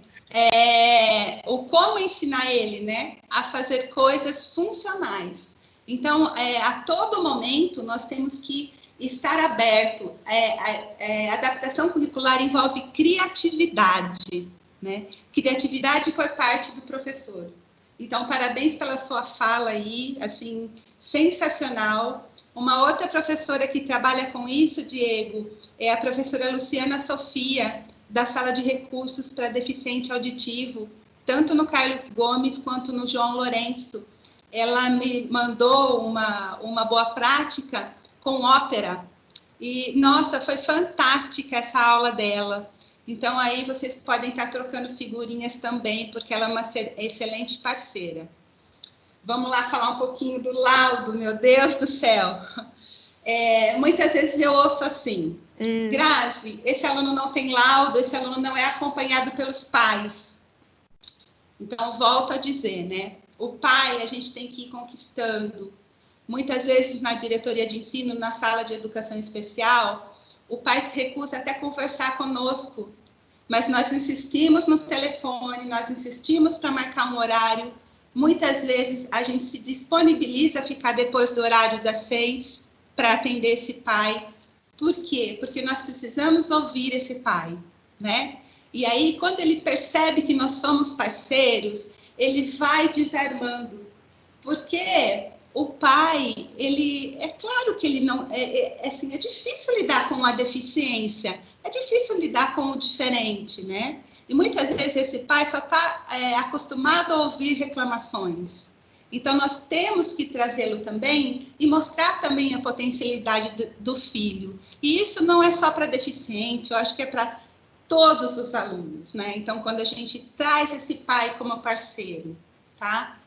O como ensinar ele, né? A fazer coisas funcionais. Então, a todo momento, nós temos que estar aberto. A adaptação curricular envolve criatividade, né? Criatividade por parte do professor. Então, parabéns pela sua fala aí, assim, sensacional. Uma outra professora que trabalha com isso, Diego, é a professora Luciana Sofia, da Sala de Recursos para Deficiente Auditivo, tanto no Carlos Gomes quanto no João Lourenço. Ela me mandou uma boa prática com ópera. E, nossa, foi fantástica essa aula dela. Então, aí vocês podem estar trocando figurinhas também, porque ela é uma excelente parceira. Vamos lá falar um pouquinho do laudo, meu Deus do céu. Muitas vezes eu ouço assim, Grazi, esse aluno não tem laudo, esse aluno não é acompanhado pelos pais. Então, volto a dizer, né? O pai a gente tem que ir conquistando. Muitas vezes na diretoria de ensino, na sala de educação especial, o pai se recusa até a conversar conosco, mas nós insistimos no telefone, nós insistimos para marcar um horário. Muitas vezes a gente se disponibiliza a ficar depois do horário das 6 para atender esse pai. Por quê? Porque nós precisamos ouvir esse pai, né? E aí, quando ele percebe que nós somos parceiros, ele vai desarmando. Porque o pai, ele, é claro que ele não, assim, é difícil lidar com a deficiência, é difícil lidar com o diferente, né? E muitas vezes esse pai só está acostumado a ouvir reclamações. Então, nós temos que trazê-lo também e mostrar também a potencialidade do filho. E isso não é só para deficiente, eu acho que é para todos os alunos, né? Então, quando a gente traz esse pai como parceiro, tá?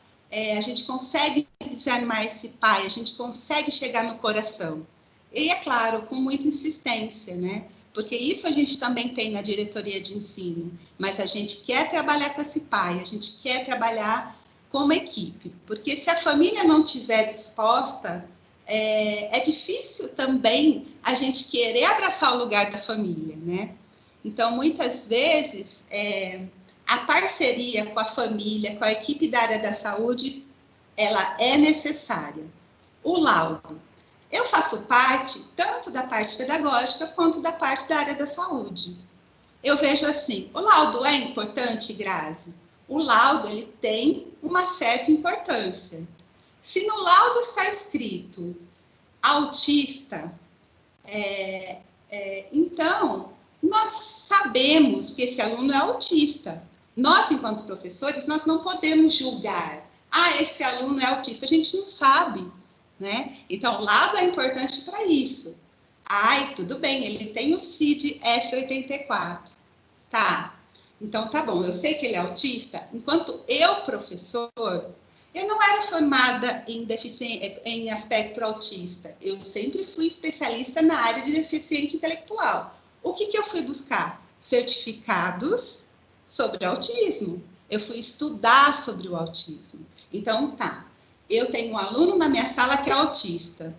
A gente consegue desarmar esse pai, a gente consegue chegar no coração. E, é claro, com muita insistência, né? Porque isso a gente também tem na diretoria de ensino, mas a gente quer trabalhar com esse pai, a gente quer trabalhar como equipe, porque se a família não estiver disposta, é difícil também a gente querer abraçar o lugar da família, né? Então, muitas vezes, a parceria com a família, com a equipe da área da saúde, ela é necessária. O laudo. Eu faço parte tanto da parte pedagógica quanto da parte da área da saúde. Eu vejo assim, o laudo é importante, Grazi? O laudo, ele tem uma certa importância. Se no laudo está escrito autista, então, nós sabemos que esse aluno é autista. Nós, enquanto professores, nós não podemos julgar. Esse aluno é autista. A gente não sabe, né? Então, o laudo é importante para isso. Tudo bem, ele tem o CID F84. Tá. Então, tá bom, eu sei que ele é autista. Enquanto eu, professor, eu não era formada em aspecto autista. Eu sempre fui especialista na área de deficiente intelectual. O que eu fui buscar? Certificados sobre autismo. Eu fui estudar sobre o autismo. Então, tá. Eu tenho um aluno na minha sala que é autista.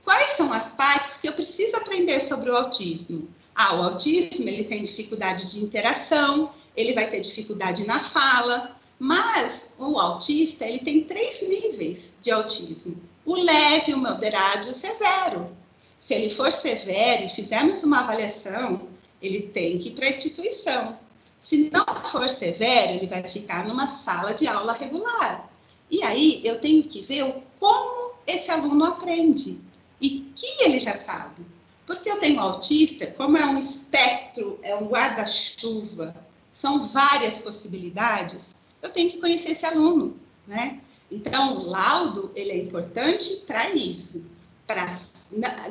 Quais são as partes que eu preciso aprender sobre o autismo? O autismo, ele tem dificuldade de interação, ele vai ter dificuldade na fala, mas o autista, ele tem 3 níveis de autismo. O leve, o moderado e o severo. Se ele for severo e fizermos uma avaliação, ele tem que ir para a instituição. Se não for severo, ele vai ficar numa sala de aula regular. E aí, eu tenho que ver como esse aluno aprende e que ele já sabe. Porque eu tenho autista, como é um espectro, é um guarda-chuva, são várias possibilidades, eu tenho que conhecer esse aluno, né? Então, o laudo, ele é importante para isso, para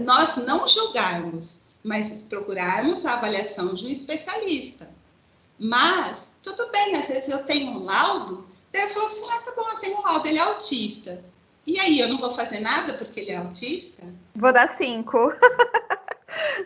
nós não julgarmos, mas procurarmos a avaliação de um especialista. Mas, tudo bem, às vezes eu tenho um laudo, daí eu falo assim, tá bom, eu tenho um laudo, ele é autista. E aí, eu não vou fazer nada porque ele é autista? Vou dar 5.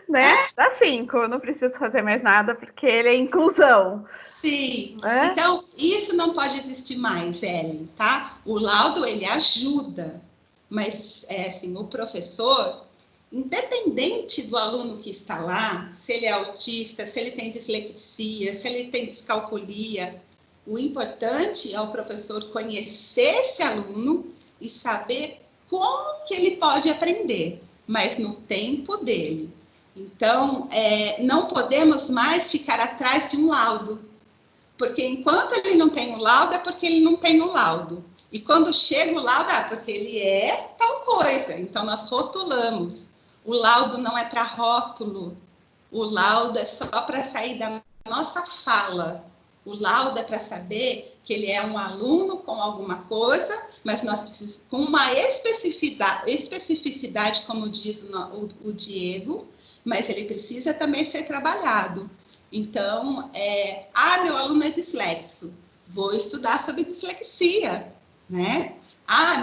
Né? Dá 5, não preciso fazer mais nada porque ele é inclusão. Sim, então isso não pode existir mais, Ellen, tá? O laudo, ele ajuda, mas assim, o professor, independente do aluno que está lá, se ele é autista, se ele tem dislexia, se ele tem descalculia, o importante é o professor conhecer esse aluno e saber como que ele pode aprender, mas no tempo dele. Então, não podemos mais ficar atrás de um laudo, porque enquanto ele não tem o laudo, é porque ele não tem o laudo. E quando chega o laudo, porque ele é tal coisa. Então, nós rotulamos. O laudo não é para rótulo, o laudo é só para sair da nossa fala. O laudo é para saber que ele é um aluno com alguma coisa, mas nós precisamos, com uma especificidade, como diz o Diego, mas ele precisa também ser trabalhado. Então, meu aluno é dislexo, vou estudar sobre dislexia, né?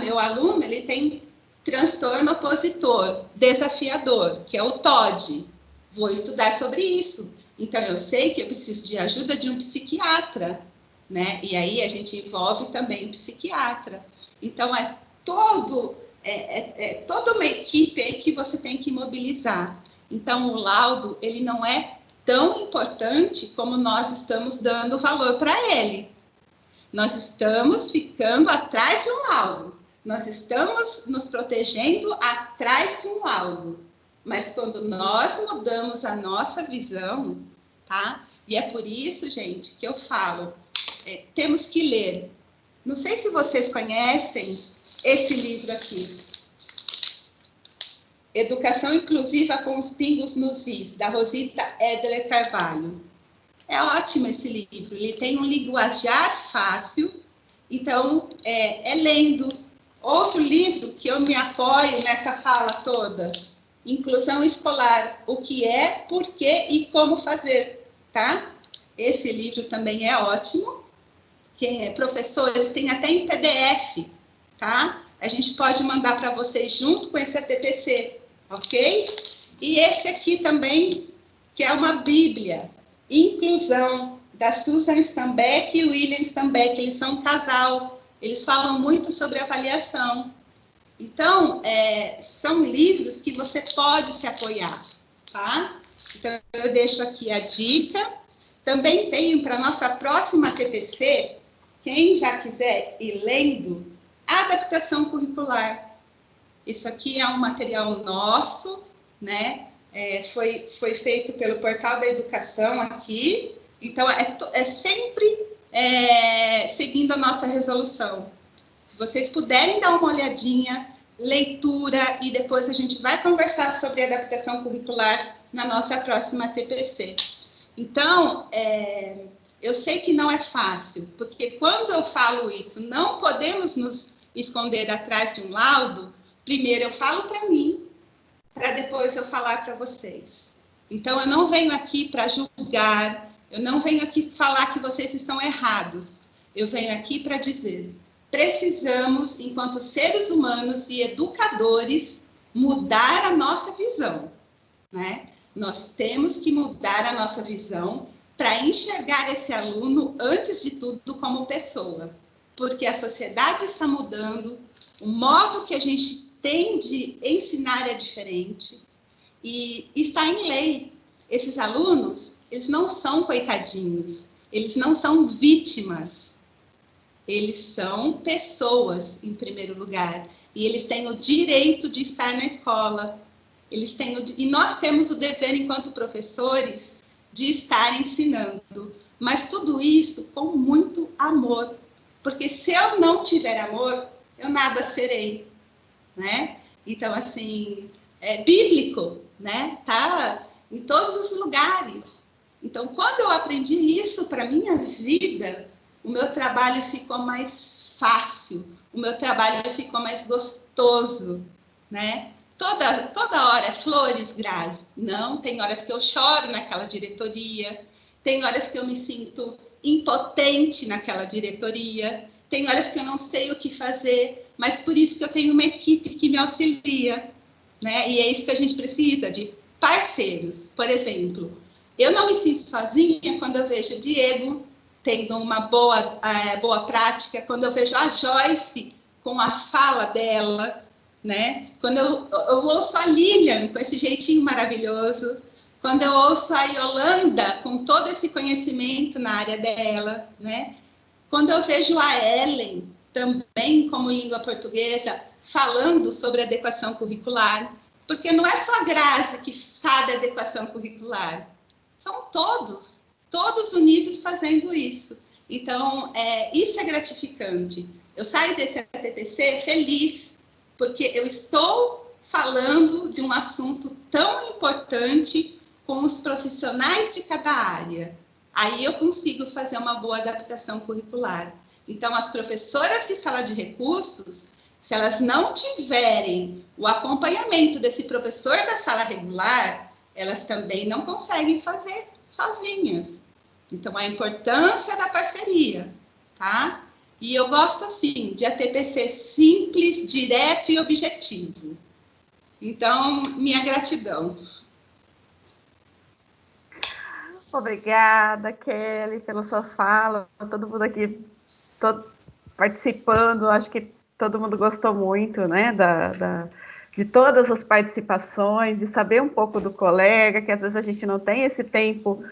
Meu aluno, ele tem transtorno opositor, desafiador, que é o TOD, vou estudar sobre isso. Então, eu sei que eu preciso de ajuda de um psiquiatra, né? E aí a gente envolve também o psiquiatra. Então, toda uma equipe aí que você tem que mobilizar. Então, o laudo, ele não é tão importante como nós estamos dando valor para ele. Nós estamos ficando atrás de um laudo. Nós estamos nos protegendo atrás de um laudo. Mas quando nós mudamos a nossa visão, tá? E é por isso, gente, que eu falo, temos que ler. Não sei se vocês conhecem esse livro aqui. Educação Inclusiva com os Pingos nos Is, da Rosita Edler Carvalho. É ótimo esse livro, ele tem um linguajar fácil, então lendo. Outro livro que eu me apoio nessa fala toda, Inclusão Escolar, o que é, por quê e como fazer, tá? Esse livro também é ótimo. Quem é professor, eles têm até em PDF, tá? A gente pode mandar para vocês junto com esse ATPC, ok? E esse aqui também, que é uma Bíblia, Inclusão, da Susan Stambeck e William Stambeck, eles são um casal, eles falam muito sobre avaliação. Então, são livros que você pode se apoiar, tá? Então, eu deixo aqui a dica. Também tenho para a nossa próxima TPC, quem já quiser ir lendo, adaptação curricular. Isso aqui é um material nosso, né? Foi feito pelo Portal da Educação aqui. Então, sempre seguindo a nossa resolução. Se vocês puderem dar uma olhadinha, leitura, e depois a gente vai conversar sobre adaptação curricular na nossa próxima TPC. Então, eu sei que não é fácil, porque quando eu falo isso, não podemos nos esconder atrás de um laudo. Primeiro eu falo para mim, para depois eu falar para vocês. Então, eu não venho aqui para julgar, eu não venho aqui falar que vocês estão errados. Eu venho aqui para dizer, precisamos, enquanto seres humanos e educadores, mudar a nossa visão, né? Nós temos que mudar a nossa visão para enxergar esse aluno, antes de tudo, como pessoa. Porque a sociedade está mudando, o modo que a gente tem de ensinar é diferente, e está em lei. Esses alunos, eles não são coitadinhos, eles não são vítimas, eles são pessoas, em primeiro lugar, e eles têm o direito de estar na escola. E nós temos o dever, enquanto professores, de estar ensinando. Mas tudo isso com muito amor. Porque se eu não tiver amor, eu nada serei, né? Então, assim, é bíblico, né? Tá em todos os lugares. Então, quando eu aprendi isso para a minha vida, o meu trabalho ficou mais fácil, o meu trabalho ficou mais gostoso, né? toda hora é flores, Grazi. Não, tem horas que eu choro naquela diretoria, tem horas que eu me sinto impotente naquela diretoria, tem horas que eu não sei o que fazer, mas por isso que eu tenho uma equipe que me auxilia, né? E é isso que a gente precisa, de parceiros. Por exemplo, eu não me sinto sozinha quando eu vejo o Diego tendo uma boa prática, quando eu vejo a Joyce com a fala dela, né? Quando eu ouço a Lilian com esse jeitinho maravilhoso, quando eu ouço a Yolanda com todo esse conhecimento na área dela, né? Quando eu vejo a Ellen também como língua portuguesa falando sobre adequação curricular, porque não é só a Grazi que sabe adequação curricular, são todos unidos fazendo isso. Então, isso é gratificante. Eu saio desse ATPC feliz, porque eu estou falando de um assunto tão importante com os profissionais de cada área. Aí eu consigo fazer uma boa adaptação curricular. Então, as professoras de sala de recursos, se elas não tiverem o acompanhamento desse professor da sala regular, elas também não conseguem fazer sozinhas. Então, a importância da parceria, tá? E eu gosto, assim, de ATPC simples, direto e objetivo. Então, minha gratidão. Obrigada, Kelly, pela sua fala. Todo mundo aqui participando, acho que todo mundo gostou muito, né, de todas as participações, de saber um pouco do colega, que às vezes a gente não tem esse tempo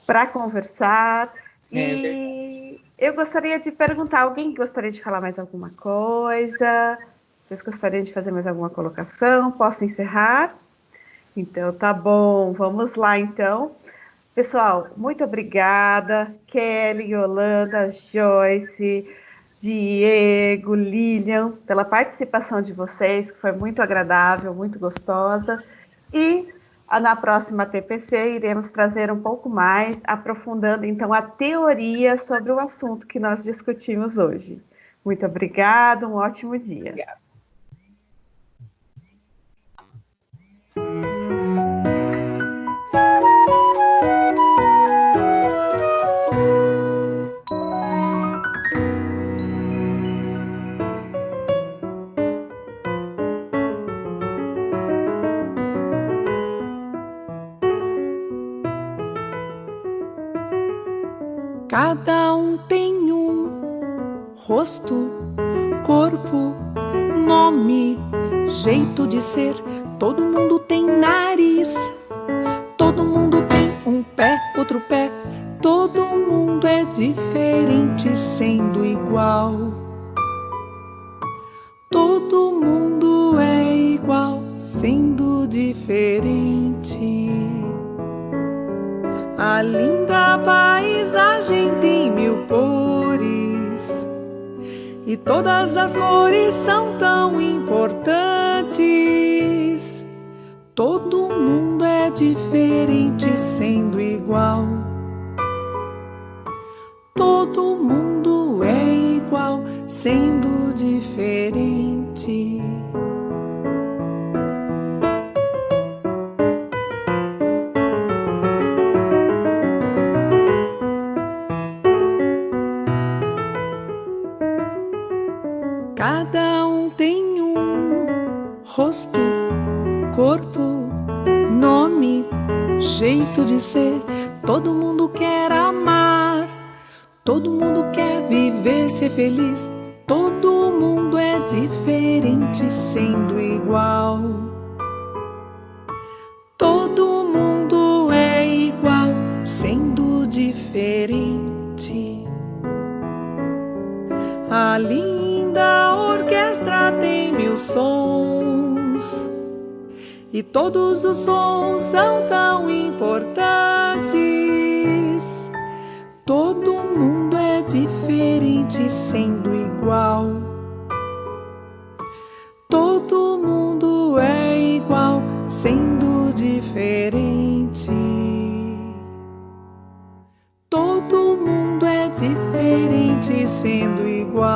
para conversar. E eu gostaria de perguntar, alguém gostaria de falar mais alguma coisa? Vocês gostariam de fazer mais alguma colocação? Posso encerrar? Então, tá bom, vamos lá, então. Pessoal, muito obrigada, Kelly, Yolanda, Joyce, Diego, Lilian, pela participação de vocês, que foi muito agradável, muito gostosa. E na próxima TPC iremos trazer um pouco mais, aprofundando então a teoria sobre o assunto que nós discutimos hoje. Muito obrigada, um ótimo dia. Obrigada. Cada um tem um rosto, corpo, nome, jeito de ser. Todo mundo tem nariz, todo mundo tem um pé, outro pé. Todo mundo é diferente, sendo igual. Todo mundo é igual, sendo diferente. A linda paisagem tem 1000 cores, e todas as cores são tão importantes. Todo mundo é diferente, sendo igual. Todo mundo é igual, sendo diferente. Cada um tem um rosto, corpo, nome, jeito de ser. Todo mundo quer amar, todo mundo quer viver, ser feliz. Todo mundo é diferente, sendo igual. Todo mundo é igual, sendo diferente. A linda orquestra tem 1000 sons, e todos os sons são tão importantes. Todo mundo é diferente, sendo igual. Todo mundo é igual, sendo diferente. Todo mundo é diferente, sendo igual.